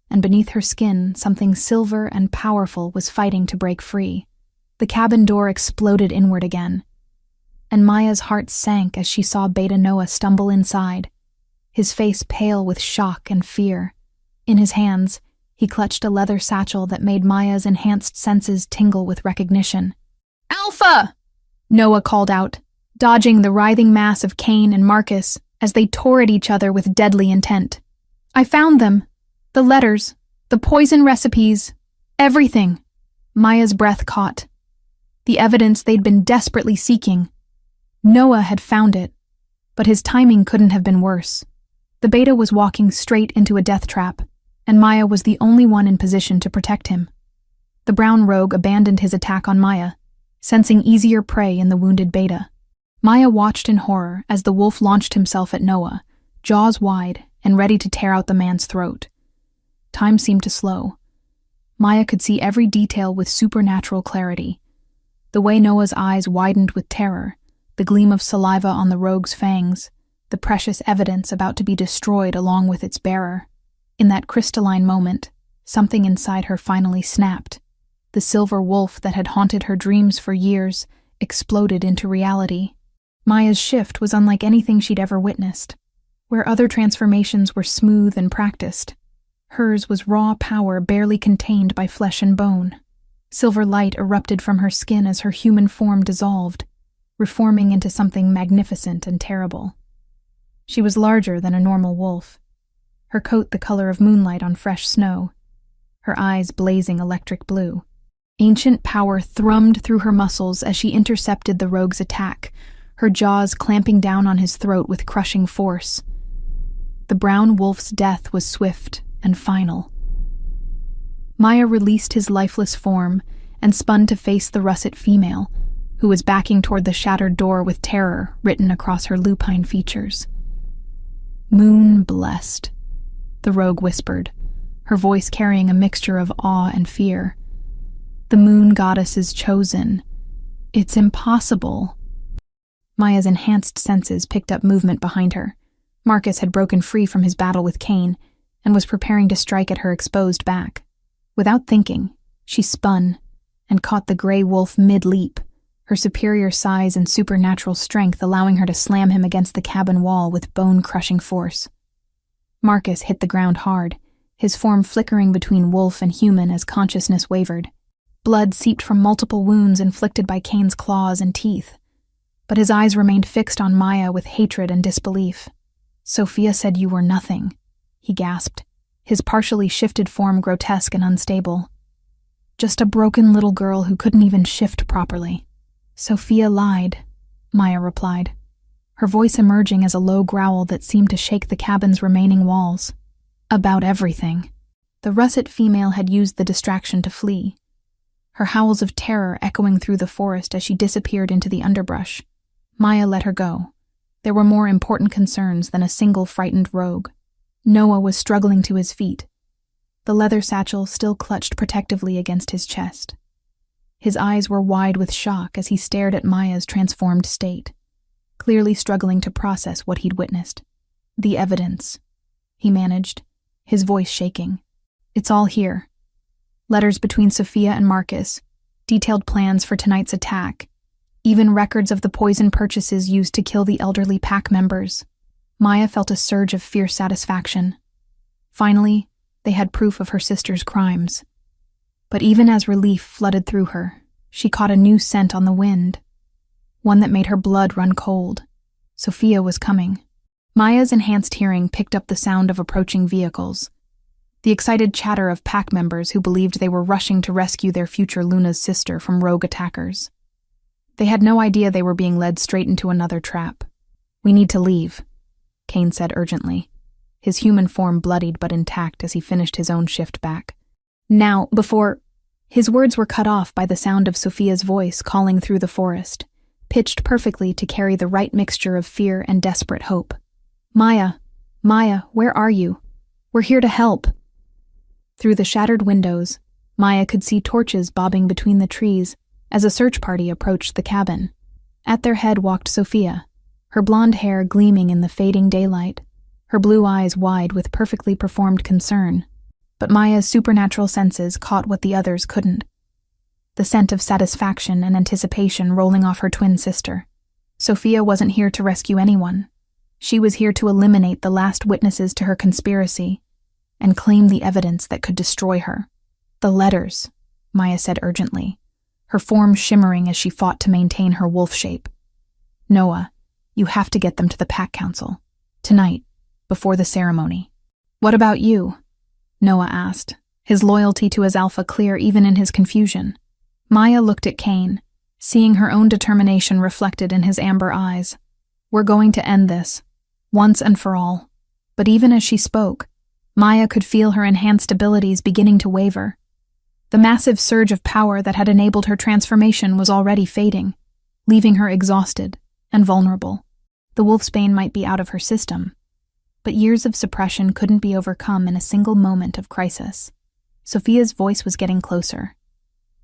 and beneath her skin something silver and powerful was fighting to break free. The cabin door exploded inward again, and Maya's heart sank as she saw Beta Noah stumble inside, his face pale with shock and fear. In his hands, he clutched a leather satchel that made Maya's enhanced senses tingle with recognition. "Alpha!" Noah called out, dodging the writhing mass of Cain and Marcus as they tore at each other with deadly intent. "I found them. The letters, the poison recipes, everything." Maya's breath caught. The evidence they'd been desperately seeking. Noah had found it, but his timing couldn't have been worse. The beta was walking straight into a death trap, and Maya was the only one in position to protect him. The brown rogue abandoned his attack on Maya, sensing easier prey in the wounded beta. Maya watched in horror as the wolf launched himself at Noah, jaws wide and ready to tear out the man's throat. Time seemed to slow. Maya could see every detail with supernatural clarity. The way Noah's eyes widened with terror, the gleam of saliva on the rogue's fangs, the precious evidence about to be destroyed along with its bearer. In that crystalline moment, something inside her finally snapped. The silver wolf that had haunted her dreams for years exploded into reality. Maya's shift was unlike anything she'd ever witnessed. Where other transformations were smooth and practiced, hers was raw power barely contained by flesh and bone. Silver light erupted from her skin as her human form dissolved, reforming into something magnificent and terrible. She was larger than a normal wolf, her coat the color of moonlight on fresh snow, her eyes blazing electric blue. Ancient power thrummed through her muscles as she intercepted the rogue's attack, her jaws clamping down on his throat with crushing force. The brown wolf's death was swift and final. Maya released his lifeless form and spun to face the russet female, who was backing toward the shattered door with terror written across her lupine features. "Moon blessed," the rogue whispered, her voice carrying a mixture of awe and fear. "The moon goddess is chosen. It's impossible." Maya's enhanced senses picked up movement behind her. Marcus had broken free from his battle with Cain and was preparing to strike at her exposed back. Without thinking, she spun and caught the gray wolf mid-leap, her superior size and supernatural strength allowing her to slam him against the cabin wall with bone-crushing force. Marcus hit the ground hard, his form flickering between wolf and human as consciousness wavered. Blood seeped from multiple wounds inflicted by Cain's claws and teeth, but his eyes remained fixed on Maya with hatred and disbelief. "Sophia said you were nothing," he gasped, his partially shifted form grotesque and unstable. "Just a broken little girl who couldn't even shift properly." "Sophia lied," Maya replied, her voice emerging as a low growl that seemed to shake the cabin's remaining walls. "About everything." The russet female had used the distraction to flee, her howls of terror echoing through the forest as she disappeared into the underbrush. Maya let her go. There were more important concerns than a single frightened rogue. Noah was struggling to his feet, the leather satchel still clutched protectively against his chest. His eyes were wide with shock as he stared at Maya's transformed state, clearly struggling to process what he'd witnessed. "The evidence," he managed, his voice shaking. "It's all here. Letters between Sophia and Marcus, detailed plans for tonight's attack, even records of the poison purchases used to kill the elderly pack members." Maya felt a surge of fierce satisfaction. Finally, they had proof of her sister's crimes. But even as relief flooded through her, she caught a new scent on the wind, one that made her blood run cold. Sophia was coming. Maya's enhanced hearing picked up the sound of approaching vehicles, the excited chatter of pack members who believed they were rushing to rescue their future Luna's sister from rogue attackers. They had no idea they were being led straight into another trap. "We need to leave," Kane said urgently, his human form bloodied but intact as he finished his own shift back. "Now, before—" His words were cut off by the sound of Sophia's voice calling through the forest, pitched perfectly to carry the right mixture of fear and desperate hope. "Maya, where are you? We're here to help." Through the shattered windows, Maya could see torches bobbing between the trees as a search party approached the cabin. At their head walked Sophia, her blonde hair gleaming in the fading daylight, her blue eyes wide with perfectly performed concern. But Maya's supernatural senses caught what the others couldn't. The scent of satisfaction and anticipation rolling off her twin sister. Sophia wasn't here to rescue anyone. She was here to eliminate the last witnesses to her conspiracy and claim the evidence that could destroy her. "The letters," Maya said urgently, her form shimmering as she fought to maintain her wolf shape. "Noah, you have to get them to the Pack Council. Tonight, before the ceremony." "What about you?" Noah asked, his loyalty to his alpha clear even in his confusion. Maya looked at Kane, seeing her own determination reflected in his amber eyes. "We're going to end this, once and for all." But even as she spoke, Maya could feel her enhanced abilities beginning to waver. The massive surge of power that had enabled her transformation was already fading, leaving her exhausted and vulnerable. The wolfsbane might be out of her system, but years of suppression couldn't be overcome in a single moment of crisis. Sophia's voice was getting closer,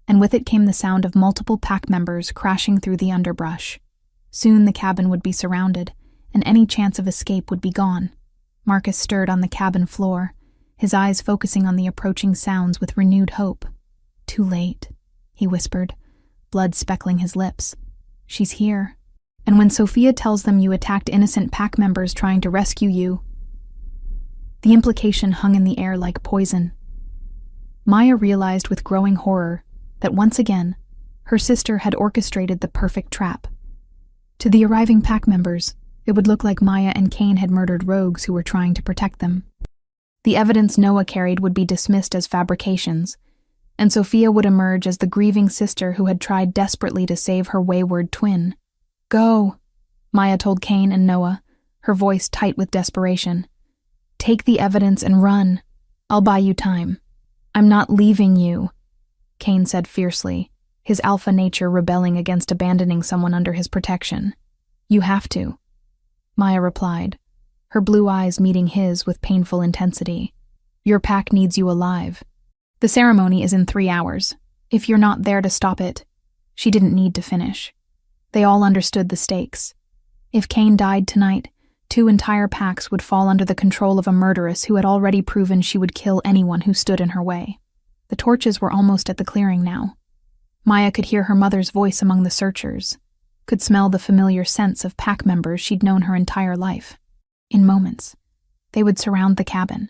and with it came the sound of multiple pack members crashing through the underbrush. Soon the cabin would be surrounded, and any chance of escape would be gone. Marcus stirred on the cabin floor, his eyes focusing on the approaching sounds with renewed hope. "Too late," he whispered, blood speckling his lips. "She's here. And when Sophia tells them you attacked innocent pack members trying to rescue you..." The implication hung in the air like poison. Maya realized with growing horror that once again, her sister had orchestrated the perfect trap. To the arriving pack members, it would look like Maya and Kane had murdered rogues who were trying to protect them. The evidence Noah carried would be dismissed as fabrications, and Sophia would emerge as the grieving sister who had tried desperately to save her wayward twin. "Go," Maya told Kane and Noah, her voice tight with desperation. "Take the evidence and run. I'll buy you time." "I'm not leaving you," Kane said fiercely, his alpha nature rebelling against abandoning someone under his protection. "You have to," Maya replied, her blue eyes meeting his with painful intensity. "Your pack needs you alive. The ceremony is in 3 hours. If you're not there to stop it..." She didn't need to finish. They all understood the stakes. If Kane died tonight, 2 entire packs would fall under the control of a murderess who had already proven she would kill anyone who stood in her way. The torches were almost at the clearing now. Maya could hear her mother's voice among the searchers, could smell the familiar scents of pack members she'd known her entire life. In moments, they would surround the cabin,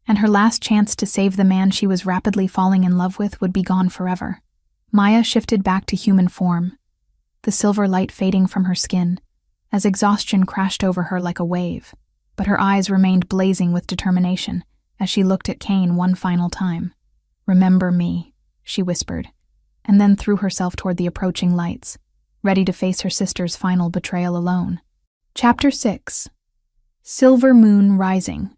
and her last chance to save the man she was rapidly falling in love with would be gone forever. Maya shifted back to human form, the silver light fading from her skin, as exhaustion crashed over her like a wave, but her eyes remained blazing with determination as she looked at Kane one final time. "Remember me," she whispered, and then threw herself toward the approaching lights, ready to face her sister's final betrayal alone. Chapter 6. Silver Moon Rising.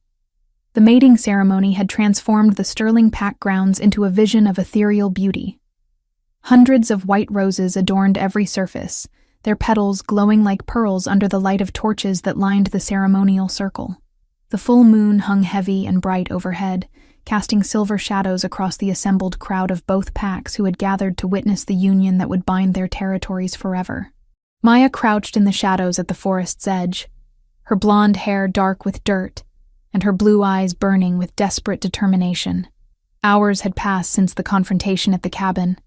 The mating ceremony had transformed the Sterling Pack grounds into a vision of ethereal beauty. Hundreds of white roses adorned every surface, their petals glowing like pearls under the light of torches that lined the ceremonial circle. The full moon hung heavy and bright overhead, casting silver shadows across the assembled crowd of both packs who had gathered to witness the union that would bind their territories forever. Maya crouched in the shadows at the forest's edge, her blonde hair dark with dirt, and her blue eyes burning with desperate determination. Hours had passed since the confrontation at the cabin,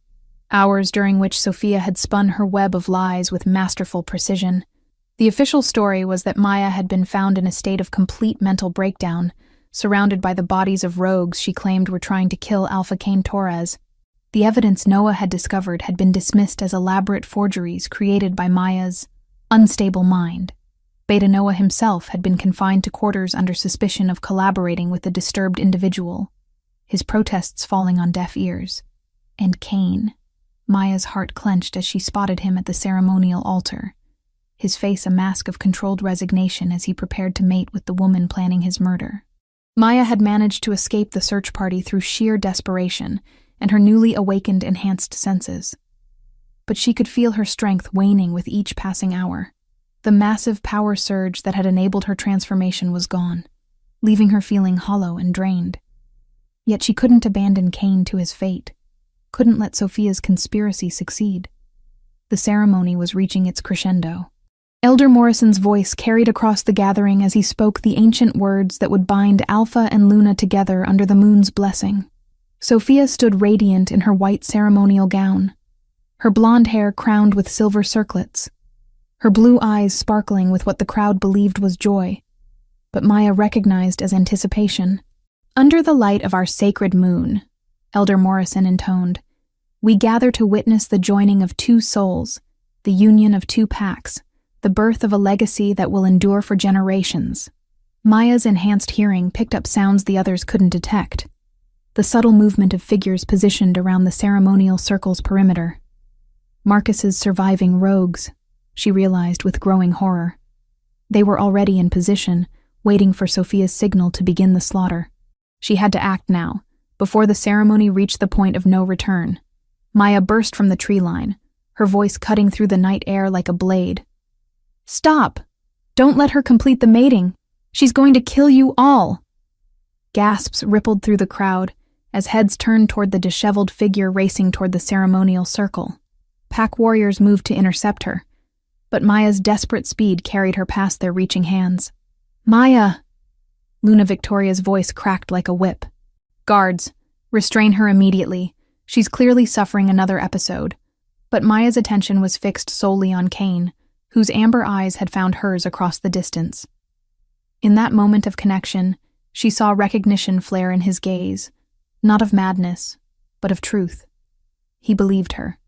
hours during which Sophia had spun her web of lies with masterful precision. The official story was that Maya had been found in a state of complete mental breakdown, surrounded by the bodies of rogues she claimed were trying to kill Alpha Cain Torres. The evidence Noah had discovered had been dismissed as elaborate forgeries created by Maya's unstable mind. Beta Noah himself had been confined to quarters under suspicion of collaborating with the disturbed individual, his protests falling on deaf ears. And Cain. Maya's heart clenched as she spotted him at the ceremonial altar, his face a mask of controlled resignation as he prepared to mate with the woman planning his murder. Maya had managed to escape the search party through sheer desperation and her newly awakened enhanced senses. But she could feel her strength waning with each passing hour. The massive power surge that had enabled her transformation was gone, leaving her feeling hollow and drained. Yet she couldn't abandon Cain to his fate, couldn't let Sophia's conspiracy succeed. The ceremony was reaching its crescendo. Elder Morrison's voice carried across the gathering as he spoke the ancient words that would bind Alpha and Luna together under the moon's blessing. Sophia stood radiant in her white ceremonial gown, her blonde hair crowned with silver circlets, her blue eyes sparkling with what the crowd believed was joy, but Maya recognized as anticipation. "Under the light of our sacred moon," Elder Morrison intoned, "we gather to witness the joining of two souls, the union of two packs, the birth of a legacy that will endure for generations." Maya's enhanced hearing picked up sounds the others couldn't detect, the subtle movement of figures positioned around the ceremonial circle's perimeter. Marcus's surviving rogues, she realized with growing horror. They were already in position, waiting for Sophia's signal to begin the slaughter. She had to act now, before the ceremony reached the point of no return. Maya burst from the tree line, her voice cutting through the night air like a blade. "Stop! Don't let her complete the mating! She's going to kill you all!" Gasps rippled through the crowd as heads turned toward the disheveled figure racing toward the ceremonial circle. Pack warriors moved to intercept her, but Maya's desperate speed carried her past their reaching hands. "Maya!" Luna Victoria's voice cracked like a whip. "Guards, restrain her immediately. She's clearly suffering another episode." But Maya's attention was fixed solely on Cain, whose amber eyes had found hers across the distance. In that moment of connection, she saw recognition flare in his gaze, not of madness, but of truth. He believed her.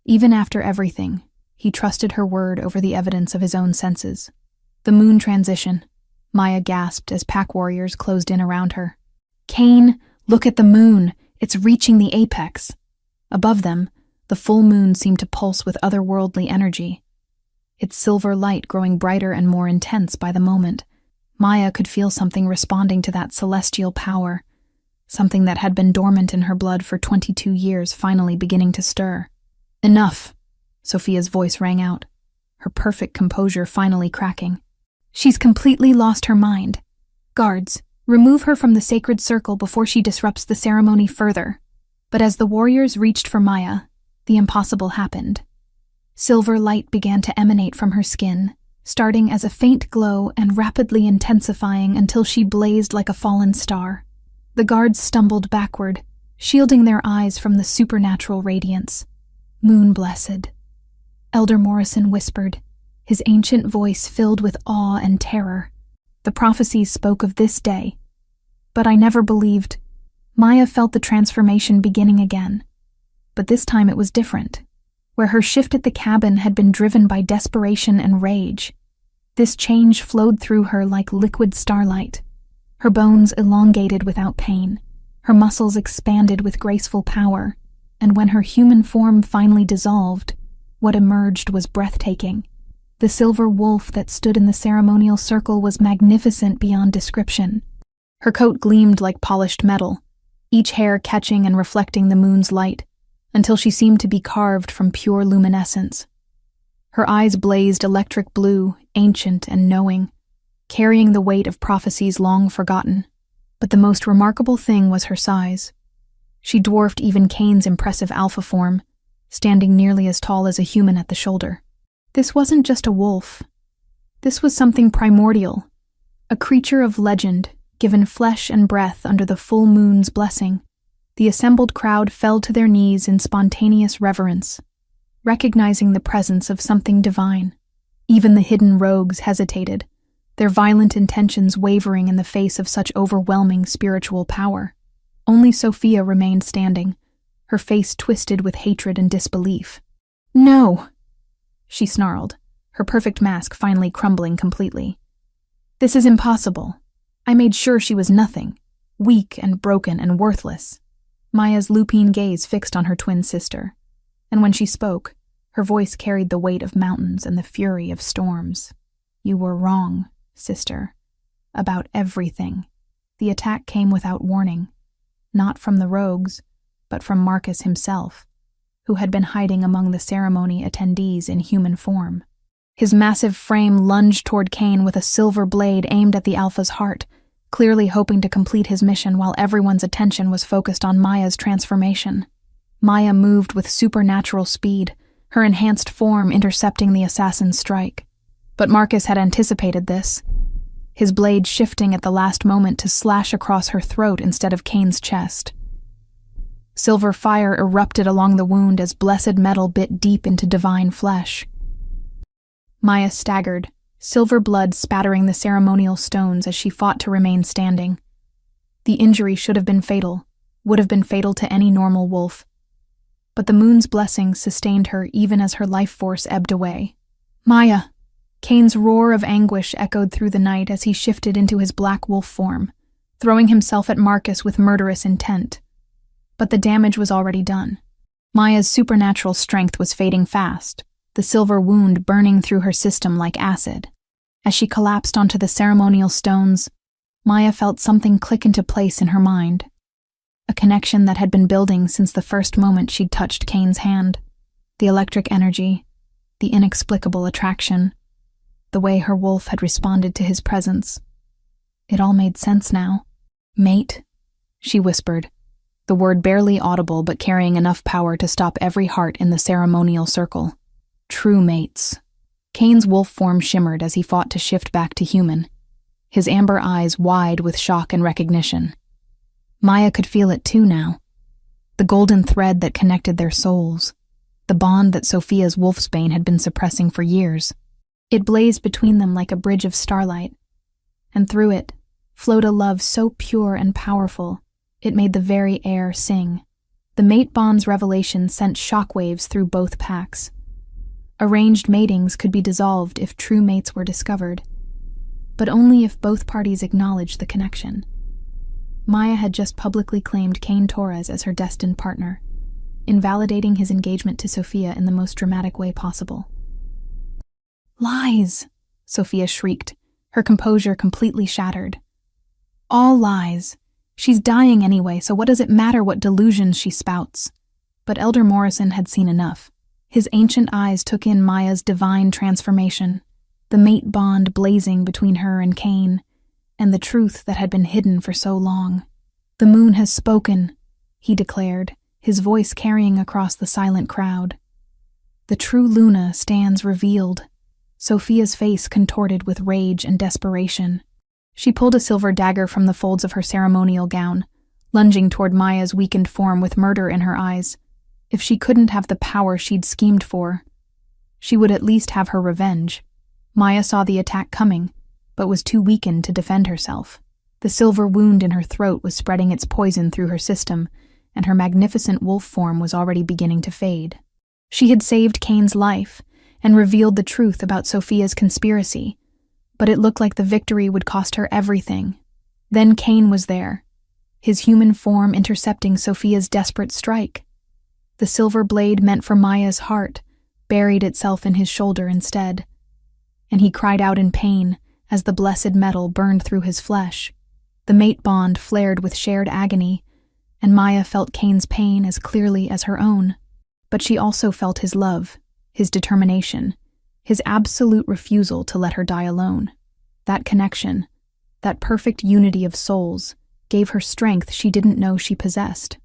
Even after everything, he trusted her word over the evidence of his own senses. "The moon transition," Maya gasped as pack warriors closed in around her. "Cain, look at the moon! It's reaching the apex!" Above them, the full moon seemed to pulse with otherworldly energy, its silver light growing brighter and more intense by the moment. Maya could feel something responding to that celestial power, something that had been dormant in her blood for 22 years finally beginning to stir. "Enough," Sophia's voice rang out, her perfect composure finally cracking. "She's completely lost her mind. Guards, remove her from the sacred circle before she disrupts the ceremony further." But as the warriors reached for Maya, the impossible happened. Silver light began to emanate from her skin, starting as a faint glow and rapidly intensifying until she blazed like a fallen star. The guards stumbled backward, shielding their eyes from the supernatural radiance. "Moon blessed," Elder Morrison whispered, his ancient voice filled with awe and terror. "The prophecies spoke of this day. But I never believed." Maya felt the transformation beginning again. But this time it was different. Where her shift at the cabin had been driven by desperation and rage, this change flowed through her like liquid starlight. Her bones elongated without pain, her muscles expanded with graceful power, and when her human form finally dissolved, what emerged was breathtaking. The silver wolf that stood in the ceremonial circle was magnificent beyond description. Her coat gleamed like polished metal, each hair catching and reflecting the moon's light, until she seemed to be carved from pure luminescence. Her eyes blazed electric blue, ancient and knowing, carrying the weight of prophecies long forgotten. But the most remarkable thing was her size. She dwarfed even Cain's impressive alpha form, standing nearly as tall as a human at the shoulder. This wasn't just a wolf. This was something primordial, a creature of legend, given flesh and breath under the full moon's blessing. The assembled crowd fell to their knees in spontaneous reverence, recognizing the presence of something divine. Even the hidden rogues hesitated, their violent intentions wavering in the face of such overwhelming spiritual power. Only Sophia remained standing, her face twisted with hatred and disbelief. "No!" she snarled, her perfect mask finally crumbling completely. "This is impossible. I made sure she was nothing, weak and broken and worthless." Maya's lupine gaze fixed on her twin sister, and when she spoke, her voice carried the weight of mountains and the fury of storms. "You were wrong, sister, about everything. The attack came without warning, not from the rogues, but from Marcus himself, who had been hiding among the ceremony attendees in human form." His massive frame lunged toward Cain with a silver blade aimed at the Alpha's heart, clearly hoping to complete his mission while everyone's attention was focused on Maya's transformation. Maya moved with supernatural speed, her enhanced form intercepting the assassin's strike. But Marcus had anticipated this, his blade shifting at the last moment to slash across her throat instead of Cain's chest. Silver fire erupted along the wound as blessed metal bit deep into divine flesh. Maya staggered, silver blood spattering the ceremonial stones as she fought to remain standing. The injury should have been fatal, would have been fatal to any normal wolf. But the moon's blessing sustained her even as her life force ebbed away. "Maya!" Cain's roar of anguish echoed through the night as he shifted into his black wolf form, throwing himself at Marcus with murderous intent. But the damage was already done. Maya's supernatural strength was fading fast, the silver wound burning through her system like acid. As she collapsed onto the ceremonial stones, Maya felt something click into place in her mind. A connection that had been building since the first moment she'd touched Cain's hand. The electric energy, the inexplicable attraction, the way her wolf had responded to his presence. It all made sense now. "Mate," she whispered, the word barely audible but carrying enough power to stop every heart in the ceremonial circle. "True mates." Cain's wolf form shimmered as he fought to shift back to human, his amber eyes wide with shock and recognition. Maya could feel it too now. The golden thread that connected their souls, the bond that Sophia's wolfsbane had been suppressing for years. It blazed between them like a bridge of starlight, and through it flowed a love so pure and powerful it made the very air sing. The mate bond's revelation sent shockwaves through both packs. Arranged matings could be dissolved if true mates were discovered, but only if both parties acknowledged the connection. Maya had just publicly claimed Cain Torres as her destined partner, invalidating his engagement to Sophia in the most dramatic way possible. "Lies!" Sophia shrieked, her composure completely shattered. "All lies. She's dying anyway, so what does it matter what delusions she spouts?" But Elder Morrison had seen enough. His ancient eyes took in Maya's divine transformation, the mate bond blazing between her and Cain, and the truth that had been hidden for so long. "The moon has spoken," he declared, his voice carrying across the silent crowd. "The true Luna stands revealed." Sophia's face contorted with rage and desperation. She pulled a silver dagger from the folds of her ceremonial gown, lunging toward Maya's weakened form with murder in her eyes. If she couldn't have the power she'd schemed for, she would at least have her revenge. Maya saw the attack coming, but was too weakened to defend herself. The silver wound in her throat was spreading its poison through her system, and her magnificent wolf form was already beginning to fade. She had saved Cain's life and revealed the truth about Sophia's conspiracy, but it looked like the victory would cost her everything. Then Cain was there, his human form intercepting Sophia's desperate strike. The silver blade meant for Maya's heart buried itself in his shoulder instead, and he cried out in pain as the blessed metal burned through his flesh. The mate bond flared with shared agony, and Maya felt Cain's pain as clearly as her own. But she also felt his love, his determination, his absolute refusal to let her die alone. That connection, that perfect unity of souls, gave her strength she didn't know she possessed.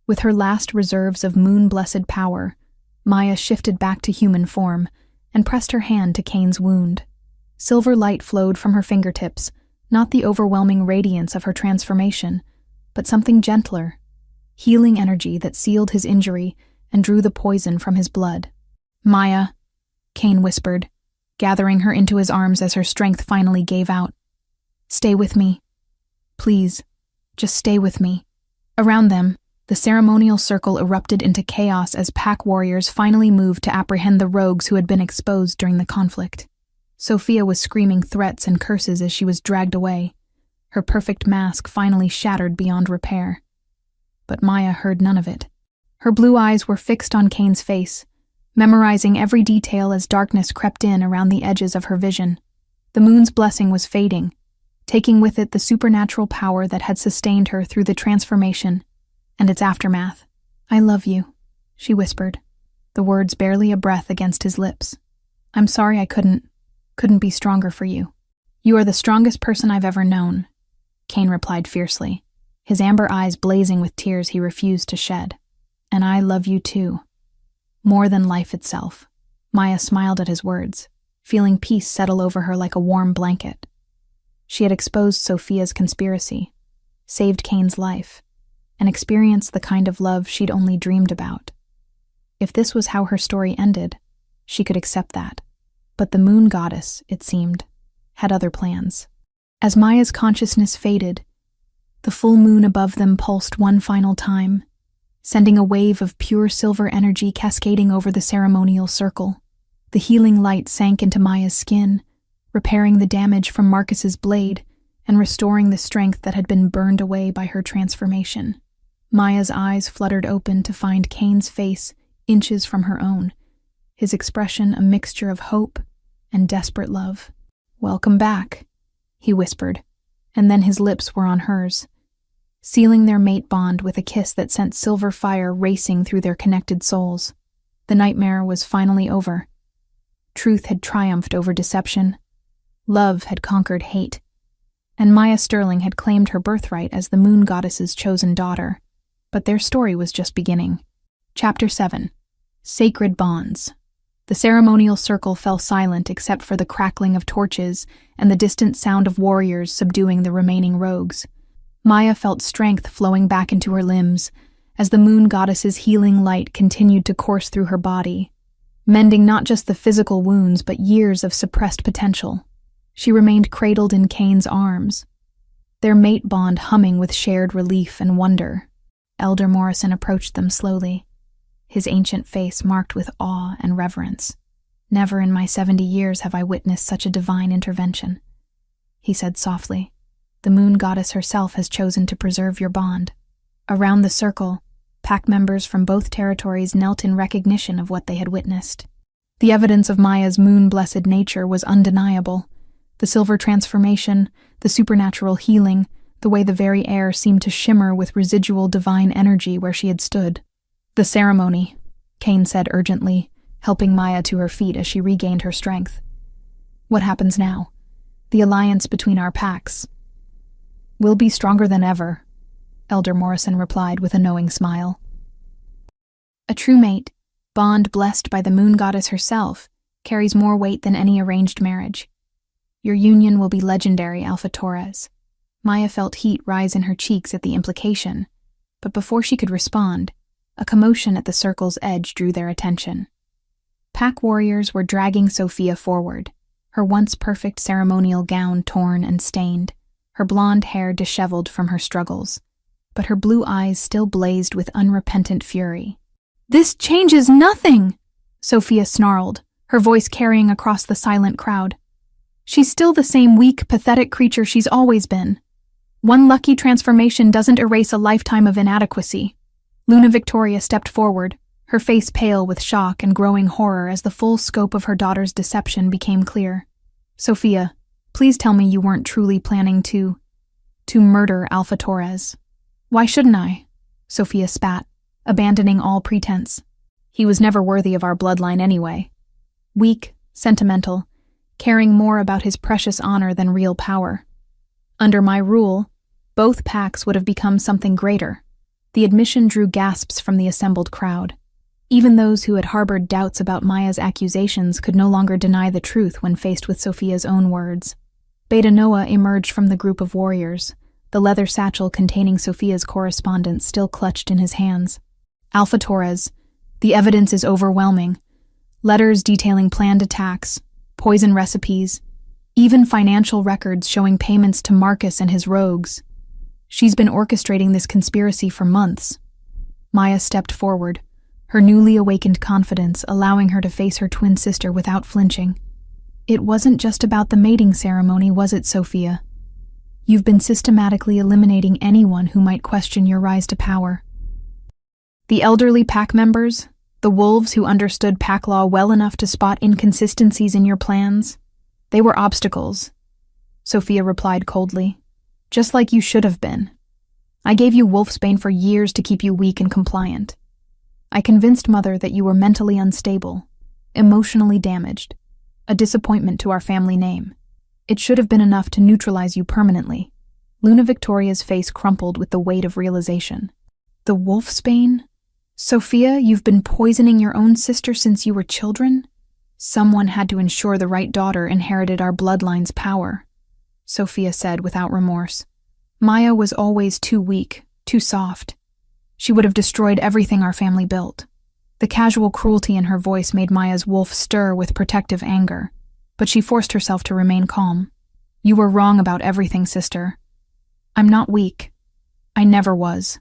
With her last reserves of moon-blessed power, Maya shifted back to human form and pressed her hand to Cain's wound. Silver light flowed from her fingertips, not the overwhelming radiance of her transformation, but something gentler, healing energy that sealed his injury and drew the poison from his blood. "Maya," Cain whispered, gathering her into his arms as her strength finally gave out. "Stay with me. Please, just stay with me." Around them, the ceremonial circle erupted into chaos as pack warriors finally moved to apprehend the rogues who had been exposed during the conflict. Sophia was screaming threats and curses as she was dragged away, her perfect mask finally shattered beyond repair. But Maya heard none of it. Her blue eyes were fixed on Kane's face, memorizing every detail as darkness crept in around the edges of her vision. The moon's blessing was fading, taking with it the supernatural power that had sustained her through the transformation and its aftermath. "I love you," she whispered, the words barely a breath against his lips. "I'm sorry I couldn't be stronger for you." "You are the strongest person I've ever known," Kane replied fiercely, his amber eyes blazing with tears he refused to shed. "And I love you too. More than life itself." Maya smiled at his words, feeling peace settle over her like a warm blanket. She had exposed Sophia's conspiracy, saved Kane's life, and experienced the kind of love she'd only dreamed about. If this was how her story ended, she could accept that. But the moon goddess, it seemed, had other plans. As Maya's consciousness faded, the full moon above them pulsed one final time, sending a wave of pure silver energy cascading over the ceremonial circle. The healing light sank into Maya's skin, repairing the damage from Marcus's blade and restoring the strength that had been burned away by her transformation. Maya's eyes fluttered open to find Kane's face inches from her own, his expression a mixture of hope and desperate love. "Welcome back," he whispered, and then his lips were on hers, sealing their mate bond with a kiss that sent silver fire racing through their connected souls. The nightmare was finally over. Truth had triumphed over deception. Love had conquered hate. And Maya Sterling had claimed her birthright as the moon goddess's chosen daughter. But their story was just beginning. Chapter 7. Sacred Bonds. The ceremonial circle fell silent except for the crackling of torches and the distant sound of warriors subduing the remaining rogues. Maya felt strength flowing back into her limbs as the moon goddess's healing light continued to course through her body, mending not just the physical wounds but years of suppressed potential. She remained cradled in Kane's arms, their mate bond humming with shared relief and wonder. Elder Morrison approached them slowly, his ancient face marked with awe and reverence. "Never in my 70 years have I witnessed such a divine intervention," he said softly. "The moon goddess herself has chosen to preserve your bond." Around the circle, pack members from both territories knelt in recognition of what they had witnessed. The evidence of Maya's moon-blessed nature was undeniable. The silver transformation, the supernatural healing, the way the very air seemed to shimmer with residual divine energy where she had stood. "The ceremony," Kane said urgently, helping Maya to her feet as she regained her strength. "What happens now? The alliance between our packs." "We'll be stronger than ever," Elder Morrison replied with a knowing smile. "A true mate, bond blessed by the moon goddess herself, carries more weight than any arranged marriage. Your union will be legendary, Alpha Torres." Maya felt heat rise in her cheeks at the implication, but before she could respond, a commotion at the circle's edge drew their attention. Pack warriors were dragging Sophia forward, her once perfect ceremonial gown torn and stained, her blonde hair disheveled from her struggles, but her blue eyes still blazed with unrepentant fury. "This changes nothing!" Sophia snarled, her voice carrying across the silent crowd. "She's still the same weak, pathetic creature she's always been. One lucky transformation doesn't erase a lifetime of inadequacy." Luna Victoria stepped forward, her face pale with shock and growing horror as the full scope of her daughter's deception became clear. "Sophia, please tell me you weren't truly planning to murder Alpha Torres." "Why shouldn't I?" Sophia spat, abandoning all pretense. "He was never worthy of our bloodline anyway. Weak, sentimental, caring more about his precious honor than real power. Under my rule, both packs would have become something greater." The admission drew gasps from the assembled crowd. Even those who had harbored doubts about Maya's accusations could no longer deny the truth when faced with Sophia's own words. Beta Noah emerged from the group of warriors, the leather satchel containing Sophia's correspondence still clutched in his hands. "Alpha Torres, the evidence is overwhelming. Letters detailing planned attacks, poison recipes, even financial records showing payments to Marcus and his rogues. She's been orchestrating this conspiracy for months. Maya stepped forward, her newly awakened confidence allowing her to face her twin sister without flinching. It wasn't just about the mating ceremony, was it, Sophia? You've been systematically eliminating anyone who might question your rise to power. The elderly pack members, the wolves who understood pack law well enough to spot inconsistencies in your plans, they were obstacles, Sophia replied coldly. Just like you should have been. I gave you wolfsbane for years to keep you weak and compliant. I convinced Mother that you were mentally unstable, emotionally damaged, a disappointment to our family name. It should have been enough to neutralize you permanently. Luna Victoria's face crumpled with the weight of realization. The wolfsbane? Sophia, you've been poisoning your own sister since you were children? Someone had to ensure the right daughter inherited our bloodline's power, Sophia said without remorse. Maya was always too weak, too soft. She would have destroyed everything our family built. The casual cruelty in her voice made Maya's wolf stir with protective anger, but she forced herself to remain calm. You were wrong about everything, sister. I'm not weak. I never was.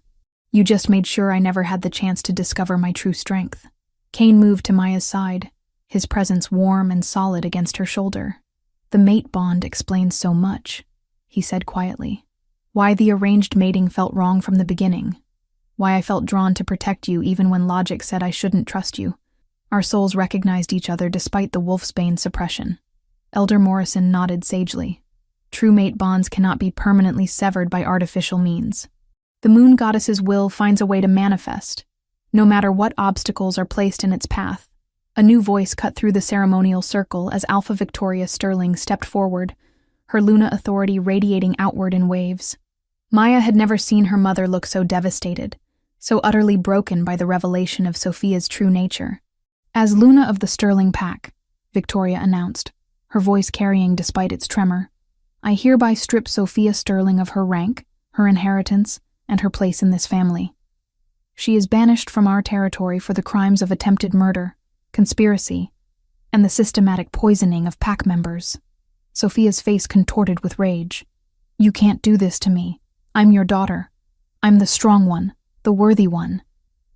You just made sure I never had the chance to discover my true strength. Kane moved to Maya's side, his presence warm and solid against her shoulder. The mate bond explains so much, he said quietly. Why the arranged mating felt wrong from the beginning. Why I felt drawn to protect you even when logic said I shouldn't trust you. Our souls recognized each other despite the wolfsbane suppression. Elder Morrison nodded sagely. True mate bonds cannot be permanently severed by artificial means. The moon goddess's will finds a way to manifest, no matter what obstacles are placed in its path. A new voice cut through the ceremonial circle as Alpha Victoria Sterling stepped forward, her Luna authority radiating outward in waves. Maya had never seen her mother look so devastated, so utterly broken by the revelation of Sophia's true nature. As Luna of the Sterling Pack, Victoria announced, her voice carrying despite its tremor, I hereby strip Sophia Sterling of her rank, her inheritance, and her place in this family. She is banished from our territory for the crimes of attempted murder, conspiracy, and the systematic poisoning of pack members. Sophia's face contorted with rage. You can't do this to me. I'm your daughter. I'm the strong one, the worthy one.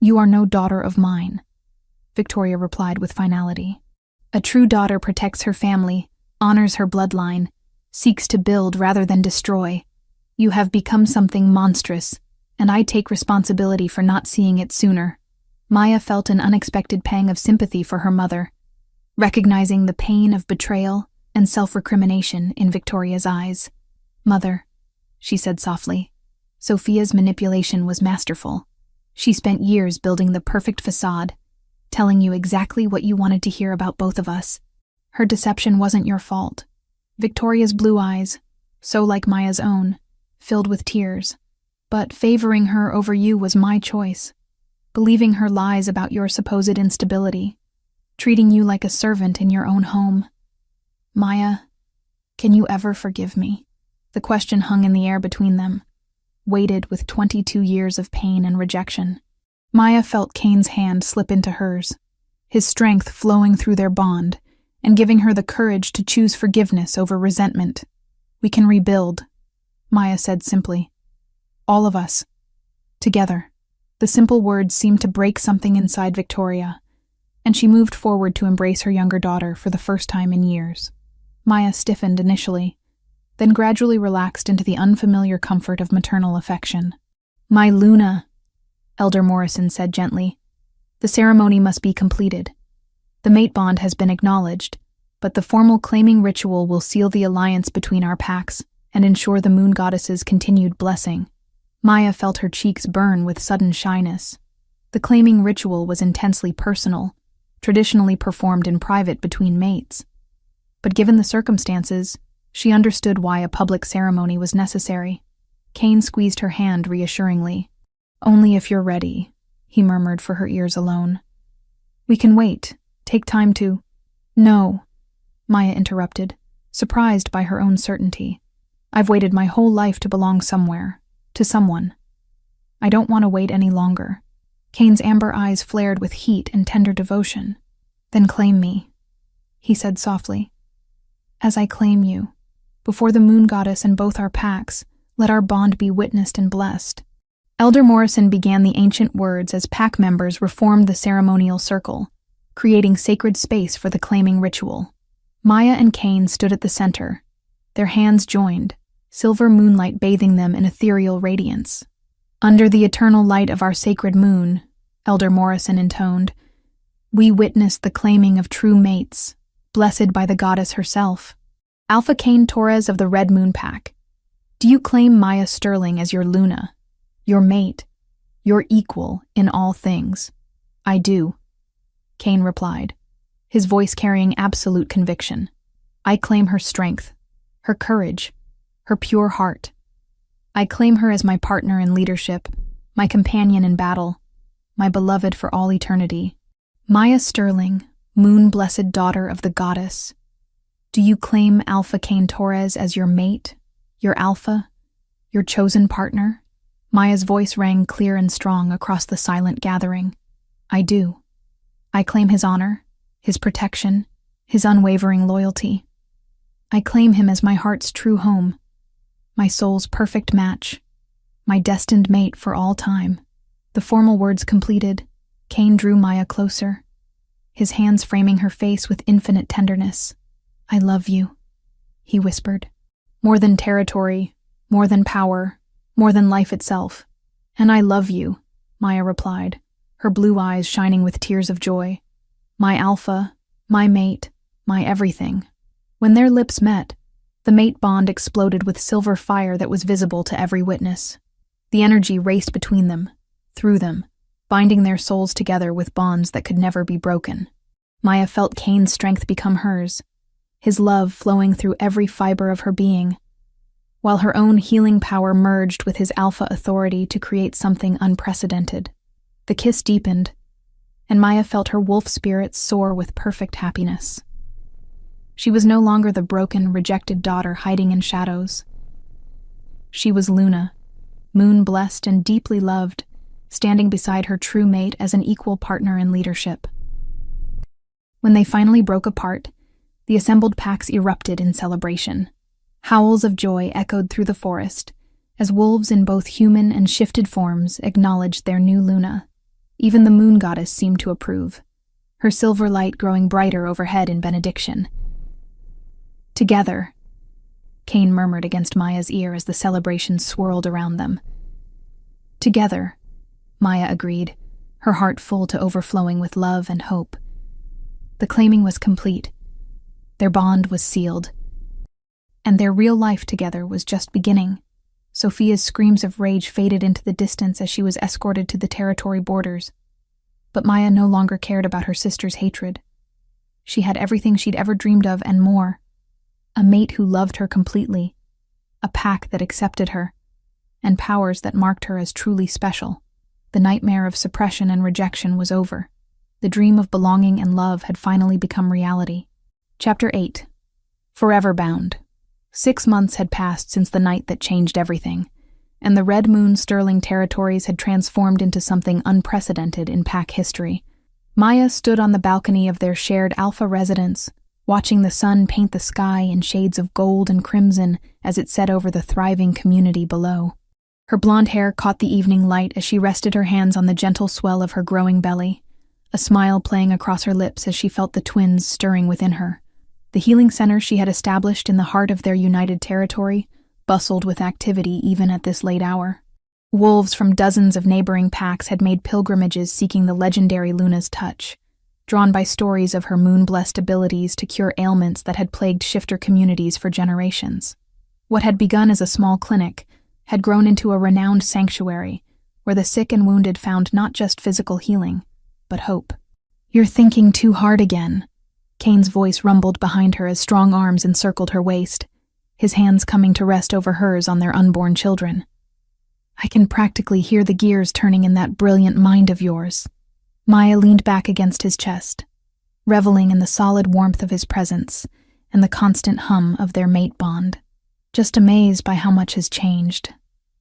You are no daughter of mine, Victoria replied with finality. A true daughter protects her family, honors her bloodline, seeks to build rather than destroy. You have become something monstrous, and I take responsibility for not seeing it sooner. Maya felt an unexpected pang of sympathy for her mother, recognizing the pain of betrayal and self-recrimination in Victoria's eyes. Mother, she said softly. Sophia's manipulation was masterful. She spent years building the perfect facade, telling you exactly what you wanted to hear about both of us. Her deception wasn't your fault. Victoria's blue eyes, so like Maya's own, filled with tears. But favoring her over you was my choice. Believing her lies about your supposed instability. Treating you like a servant in your own home. Maya, can you ever forgive me? The question hung in the air between them, weighted with 22 years of pain and rejection. Maya felt Kane's hand slip into hers, his strength flowing through their bond, and giving her the courage to choose forgiveness over resentment. We can rebuild, Maya said simply. All of us. Together. The simple words seemed to break something inside Victoria, and she moved forward to embrace her younger daughter for the first time in years. Maya stiffened initially, then gradually relaxed into the unfamiliar comfort of maternal affection. My Luna, Elder Morrison said gently. The ceremony must be completed. The mate bond has been acknowledged, but the formal claiming ritual will seal the alliance between our packs and ensure the moon goddess's continued blessing. Maya felt her cheeks burn with sudden shyness. The claiming ritual was intensely personal, traditionally performed in private between mates. But given the circumstances, she understood why a public ceremony was necessary. Kane squeezed her hand reassuringly. Only if you're ready, he murmured for her ears alone. We can wait. Take time to... No, Maya interrupted, surprised by her own certainty. I've waited my whole life to belong somewhere, to someone. I don't want to wait any longer. Kane's amber eyes flared with heat and tender devotion. Then claim me, he said softly. As I claim you, before the moon goddess and both our packs, let our bond be witnessed and blessed." Elder Morrison began the ancient words as pack members reformed the ceremonial circle, creating sacred space for the claiming ritual. Maya and Cain stood at the center, their hands joined, silver moonlight bathing them in ethereal radiance. "Under the eternal light of our sacred moon," Elder Morrison intoned, "we witness the claiming of true mates, blessed by the goddess herself. Alpha Cain Torres of the Red Moon Pack, do you claim Maya Sterling as your Luna, your mate, your equal in all things?" "I do," Cain replied, his voice carrying absolute conviction. "I claim her strength, her courage, her pure heart. I claim her as my partner in leadership, my companion in battle, my beloved for all eternity. Maya Sterling, moon-blessed daughter of the goddess, do you claim Alpha Cain Torres as your mate, your alpha, your chosen partner?" Maya's voice rang clear and strong across the silent gathering. "I do. I claim his honor, his protection, his unwavering loyalty. I claim him as my heart's true home, my soul's perfect match, my destined mate for all time." The formal words completed, Cain drew Maya closer, his hands framing her face with infinite tenderness. "I love you," he whispered. "More than territory, more than power, more than life itself." "And I love you," Maya replied, her blue eyes shining with tears of joy. "My alpha, my mate, my everything." When their lips met, the mate bond exploded with silver fire that was visible to every witness. The energy raced between them, through them, binding their souls together with bonds that could never be broken. Maya felt Cain's strength become hers, his love flowing through every fiber of her being, while her own healing power merged with his alpha authority to create something unprecedented. The kiss deepened, and Maya felt her wolf spirit soar with perfect happiness. She was no longer the broken, rejected daughter hiding in shadows. She was Luna, moon-blessed and deeply loved, standing beside her true mate as an equal partner in leadership. When they finally broke apart, the assembled packs erupted in celebration. Howls of joy echoed through the forest, as wolves in both human and shifted forms acknowledged their new Luna. Even the moon goddess seemed to approve, her silver light growing brighter overhead in benediction. "Together," Cain murmured against Maya's ear as the celebration swirled around them. "Together," Maya agreed, her heart full to overflowing with love and hope. The claiming was complete. Their bond was sealed. And their real life together was just beginning. Sophia's screams of rage faded into the distance as she was escorted to the territory borders. But Maya no longer cared about her sister's hatred. She had everything she'd ever dreamed of and more. A mate who loved her completely, a pack that accepted her, and powers that marked her as truly special. The nightmare of suppression and rejection was over. The dream of belonging and love had finally become reality. Chapter 8. Forever Bound. 6 months had passed since the night that changed everything, and the Red Moon Sterling territories had transformed into something unprecedented in pack history. Maya stood on the balcony of their shared alpha residence, watching the sun paint the sky in shades of gold and crimson as it set over the thriving community below. Her blonde hair caught the evening light as she rested her hands on the gentle swell of her growing belly, a smile playing across her lips as she felt the twins stirring within her. The healing center she had established in the heart of their united territory bustled with activity even at this late hour. Wolves from dozens of neighboring packs had made pilgrimages seeking the legendary Luna's touch, drawn by stories of her moon-blessed abilities to cure ailments that had plagued shifter communities for generations. What had begun as a small clinic had grown into a renowned sanctuary where the sick and wounded found not just physical healing, but hope. "You're thinking too hard again," Cain's voice rumbled behind her as strong arms encircled her waist, his hands coming to rest over hers on their unborn children. "I can practically hear the gears turning in that brilliant mind of yours." Maya leaned back against his chest, reveling in the solid warmth of his presence and the constant hum of their mate bond. "Just amazed by how much has changed,"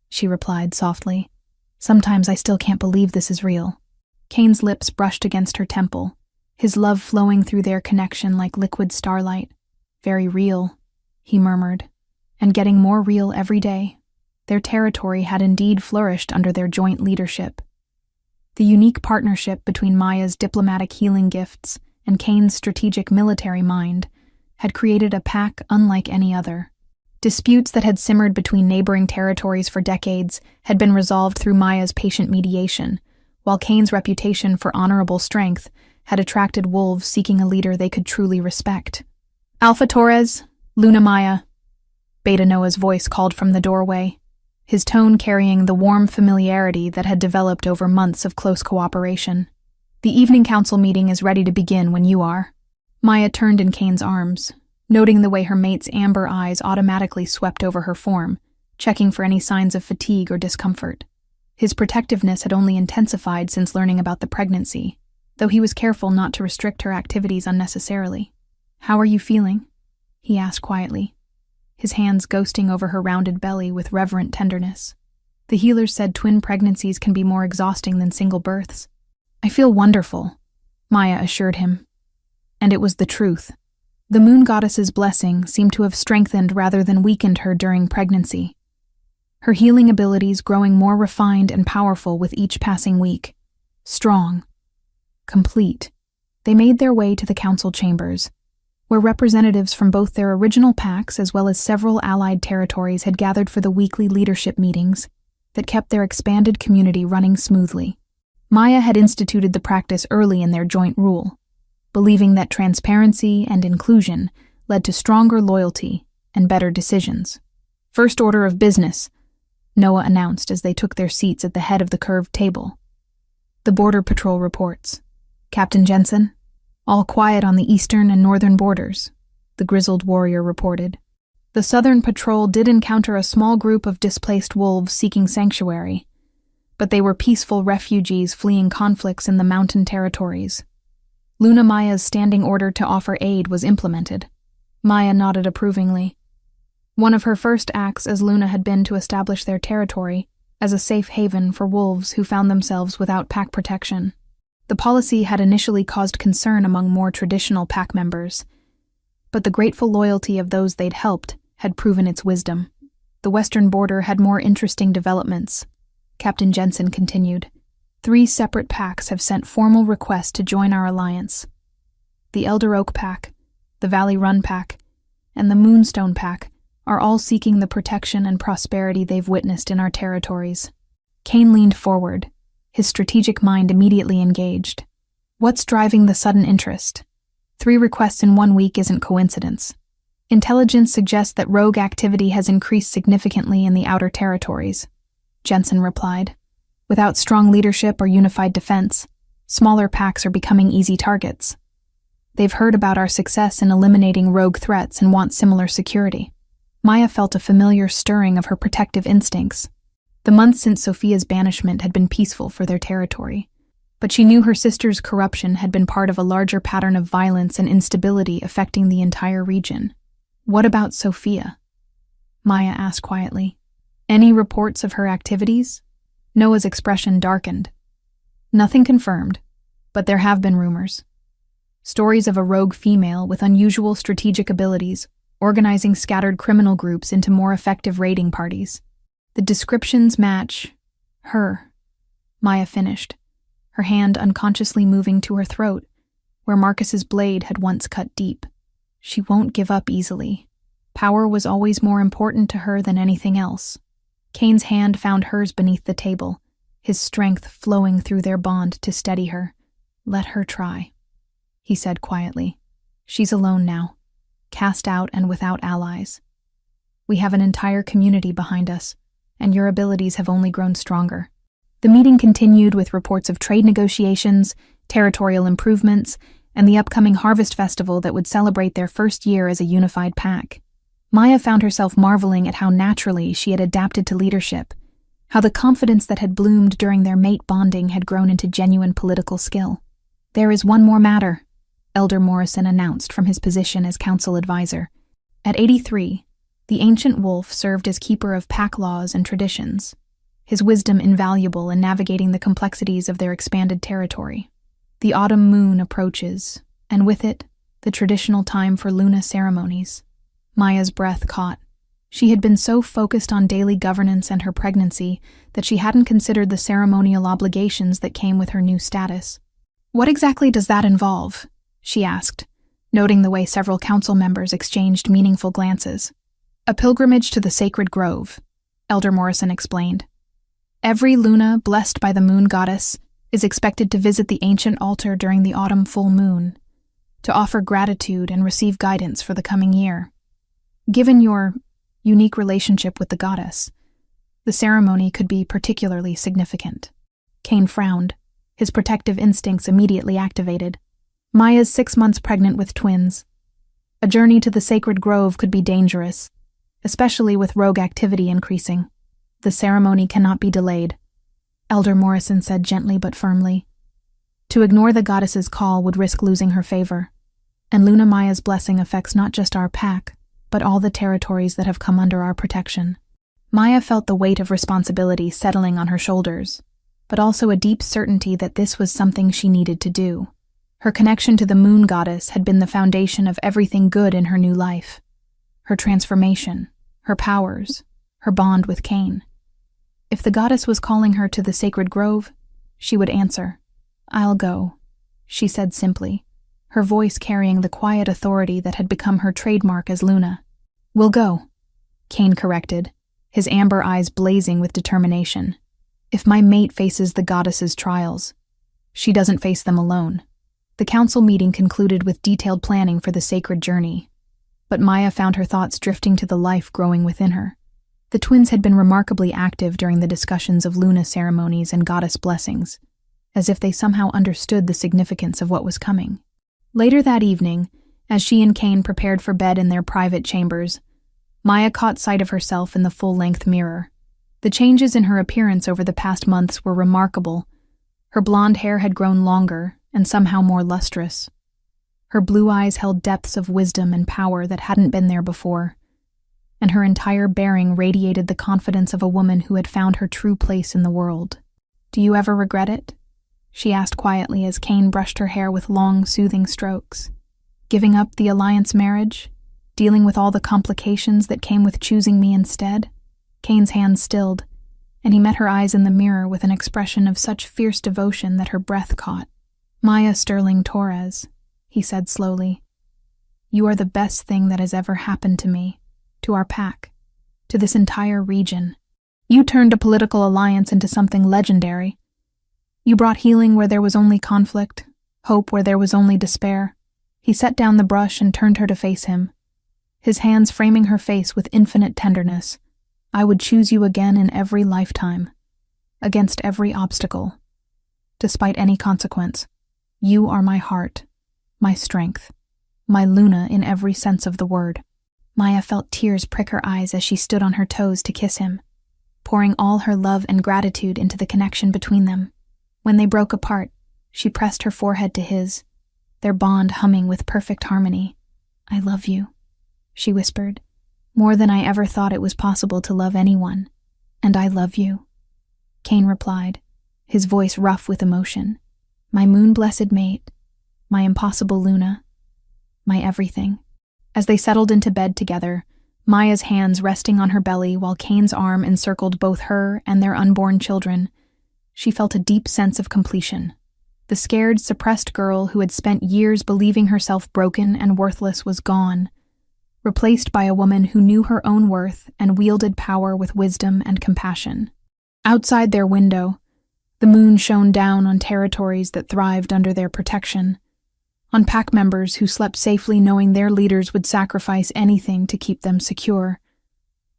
she replied softly. "Sometimes I still can't believe this is real." Cain's lips brushed against her temple, his love flowing through their connection like liquid starlight. Very real, he murmured, and getting more real every day. Their territory had indeed flourished under their joint leadership. The unique partnership between Maya's diplomatic healing gifts and Kane's strategic military mind had created a pack unlike any other. Disputes that had simmered between neighboring territories for decades had been resolved through Maya's patient mediation, while Kane's reputation for honorable strength had attracted wolves seeking a leader they could truly respect. Alpha Torres, Luna Maya, Beta Noah's voice called from the doorway, his tone carrying the warm familiarity that had developed over months of close cooperation. The evening council meeting is ready to begin when you are. Maya turned in Kane's arms, noting the way her mate's amber eyes automatically swept over her form, checking for any signs of fatigue or discomfort. His protectiveness had only intensified since learning about the pregnancy, though he was careful not to restrict her activities unnecessarily. "How are you feeling?" he asked quietly, his hands ghosting over her rounded belly with reverent tenderness. The healers said twin pregnancies can be more exhausting than single births. "I feel wonderful," Maya assured him. And it was the truth. The moon goddess's blessing seemed to have strengthened rather than weakened her during pregnancy, her healing abilities growing more refined and powerful with each passing week. Strong, complete, they made their way to the council chambers, where representatives from both their original packs as well as several allied territories had gathered for the weekly leadership meetings that kept their expanded community running smoothly. Maya had instituted the practice early in their joint rule, believing that transparency and inclusion led to stronger loyalty and better decisions. "First order of business," Noah announced as they took their seats at the head of the curved table. "The Border Patrol reports. Captain Jensen, all quiet on the eastern and northern borders," the grizzled warrior reported. The southern patrol did encounter a small group of displaced wolves seeking sanctuary, but they were peaceful refugees fleeing conflicts in the mountain territories. Luna Maya's standing order to offer aid was implemented. Maya nodded approvingly. One of her first acts as Luna had been to establish their territory as a safe haven for wolves who found themselves without pack protection. The policy had initially caused concern among more traditional pack members, but the grateful loyalty of those they'd helped had proven its wisdom. "The western border had more interesting developments," Captain Jensen continued. "3 separate packs have sent formal requests to join our alliance. The Elder Oak Pack, the Valley Run Pack, and the Moonstone Pack are all seeking the protection and prosperity they've witnessed in our territories." Kane leaned forward, his strategic mind immediately engaged. "What's driving the sudden interest? 3 requests in 1 week isn't coincidence. Intelligence suggests that rogue activity has increased significantly in the outer territories," Jensen replied. "Without strong leadership or unified defense, smaller packs are becoming easy targets. They've heard about our success in eliminating rogue threats and want similar security." Maya felt a familiar stirring of her protective instincts. The months since Sophia's banishment had been peaceful for their territory, but she knew her sister's corruption had been part of a larger pattern of violence and instability affecting the entire region. "What about Sophia?" Maya asked quietly. "Any reports of her activities?" Noah's expression darkened. "Nothing confirmed, but there have been rumors. Stories of a rogue female with unusual strategic abilities, organizing scattered criminal groups into more effective raiding parties. The descriptions match her," Maya finished, her hand unconsciously moving to her throat, where Marcus's blade had once cut deep. "She won't give up easily. Power was always more important to her than anything else." Kane's hand found hers beneath the table, his strength flowing through their bond to steady her. "Let her try," he said quietly. "She's alone now, cast out and without allies. We have an entire community behind us, and your abilities have only grown stronger." The meeting continued with reports of trade negotiations, territorial improvements, and the upcoming harvest festival that would celebrate their first year as a unified pack. Maya found herself marveling at how naturally she had adapted to leadership, how the confidence that had bloomed during their mate bonding had grown into genuine political skill. "There is one more matter," Elder Morrison announced from his position as council advisor. At 83, the ancient wolf served as keeper of pack laws and traditions, his wisdom invaluable in navigating the complexities of their expanded territory. "The autumn moon approaches, and with it, the traditional time for Luna ceremonies. Maya's breath caught. She had been so focused on daily governance and her pregnancy that she hadn't considered the ceremonial obligations that came with her new status. "What exactly does that involve?" she asked, noting the way several council members exchanged meaningful glances. "A pilgrimage to the sacred grove," Elder Morrison explained. "Every Luna blessed by the moon goddess is expected to visit the ancient altar during the autumn full moon, to offer gratitude and receive guidance for the coming year. Given your unique relationship with the goddess, the ceremony could be particularly significant." Kane frowned, his protective instincts immediately activated. Maya's 6 months pregnant with twins. A journey to the sacred grove could be dangerous, especially with rogue activity increasing. "The ceremony cannot be delayed," Elder Morrison said gently but firmly. "To ignore the goddess's call would risk losing her favor, and Luna Maya's blessing affects not just our pack, but all the territories that have come under our protection." Maya felt the weight of responsibility settling on her shoulders, but also a deep certainty that this was something she needed to do. Her connection to the moon goddess had been the foundation of everything good in her new life. Her transformation, her powers, her bond with Kane. If the goddess was calling her to the sacred grove, she would answer. "I'll go," she said simply, her voice carrying the quiet authority that had become her trademark as Luna. "We'll go," Kane corrected, his amber eyes blazing with determination. "If my mate faces the goddess's trials, she doesn't face them alone." The council meeting concluded with detailed planning for the sacred journey, but Maya found her thoughts drifting to the life growing within her. The twins had been remarkably active during the discussions of Luna ceremonies and goddess blessings, as if they somehow understood the significance of what was coming. Later that evening, as she and Kane prepared for bed in their private chambers, Maya caught sight of herself in the full-length mirror. The changes in her appearance over the past months were remarkable. Her blonde hair had grown longer and somehow more lustrous. Her blue eyes held depths of wisdom and power that hadn't been there before, and her entire bearing radiated the confidence of a woman who had found her true place in the world. "Do you ever regret it?" she asked quietly as Kane brushed her hair with long, soothing strokes. "Giving up the alliance marriage? Dealing with all the complications that came with choosing me instead?" Kane's hands stilled, and he met her eyes in the mirror with an expression of such fierce devotion that her breath caught. "Maya Sterling Torres," he said slowly, "you are the best thing that has ever happened to me, to our pack, to this entire region. You turned a political alliance into something legendary. You brought healing where there was only conflict, hope where there was only despair." He set down the brush and turned her to face him, his hands framing her face with infinite tenderness. "I would choose you again in every lifetime, against every obstacle, despite any consequence. You are my heart, my strength, my Luna in every sense of the word." Maya felt tears prick her eyes as she stood on her toes to kiss him, pouring all her love and gratitude into the connection between them. When they broke apart, she pressed her forehead to his, their bond humming with perfect harmony. "I love you," she whispered, "more than I ever thought it was possible to love anyone. And I love you," Kane replied, his voice rough with emotion. "My moon-blessed mate, my impossible Luna, my everything." As they settled into bed together, Maya's hands resting on her belly while Kane's arm encircled both her and their unborn children, she felt a deep sense of completion. The scared, suppressed girl who had spent years believing herself broken and worthless was gone, replaced by a woman who knew her own worth and wielded power with wisdom and compassion. Outside their window, the moon shone down on territories that thrived under their protection, on pack members who slept safely knowing their leaders would sacrifice anything to keep them secure,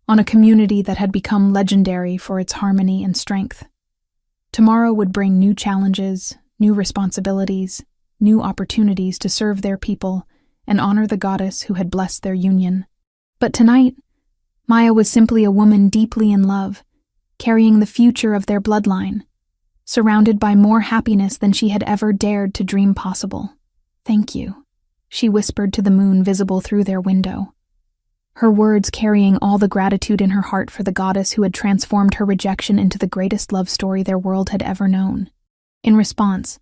on a community that had become legendary for its harmony and strength. Tomorrow would bring new challenges, new responsibilities, new opportunities to serve their people and honor the goddess who had blessed their union. But tonight, Maya was simply a woman deeply in love, carrying the future of their bloodline, surrounded by more happiness than she had ever dared to dream possible. "Thank you," she whispered to the moon visible through their window, her words carrying all the gratitude in her heart for the goddess who had transformed her rejection into the greatest love story their world had ever known. In response,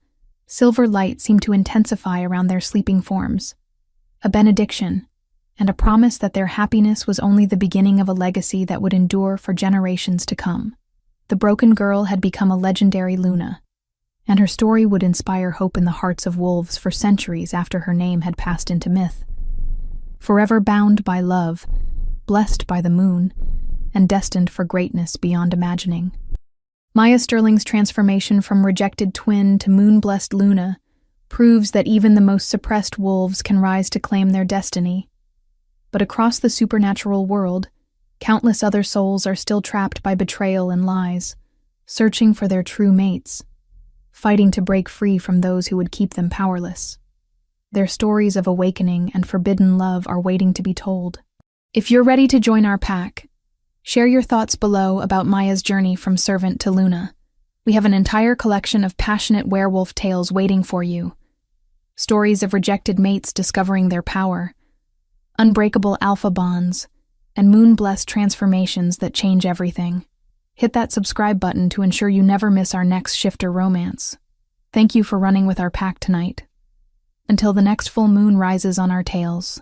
silver light seemed to intensify around their sleeping forms, a benediction, and a promise that their happiness was only the beginning of a legacy that would endure for generations to come. The broken girl had become a legendary Luna, and her story would inspire hope in the hearts of wolves for centuries after her name had passed into myth. Forever bound by love, blessed by the moon, and destined for greatness beyond imagining. Maya Sterling's transformation from rejected twin to moon-blessed Luna proves that even the most suppressed wolves can rise to claim their destiny. But across the supernatural world, countless other souls are still trapped by betrayal and lies, searching for their true mates, fighting to break free from those who would keep them powerless. Their stories of awakening and forbidden love are waiting to be told. If you're ready to join our pack, share your thoughts below about Maya's journey from servant to Luna. We have an entire collection of passionate werewolf tales waiting for you. Stories of rejected mates discovering their power, unbreakable alpha bonds, and moon-blessed transformations that change everything. Hit that subscribe button to ensure you never miss our next shifter romance. Thank you for running with our pack tonight. Until the next full moon rises on our tales.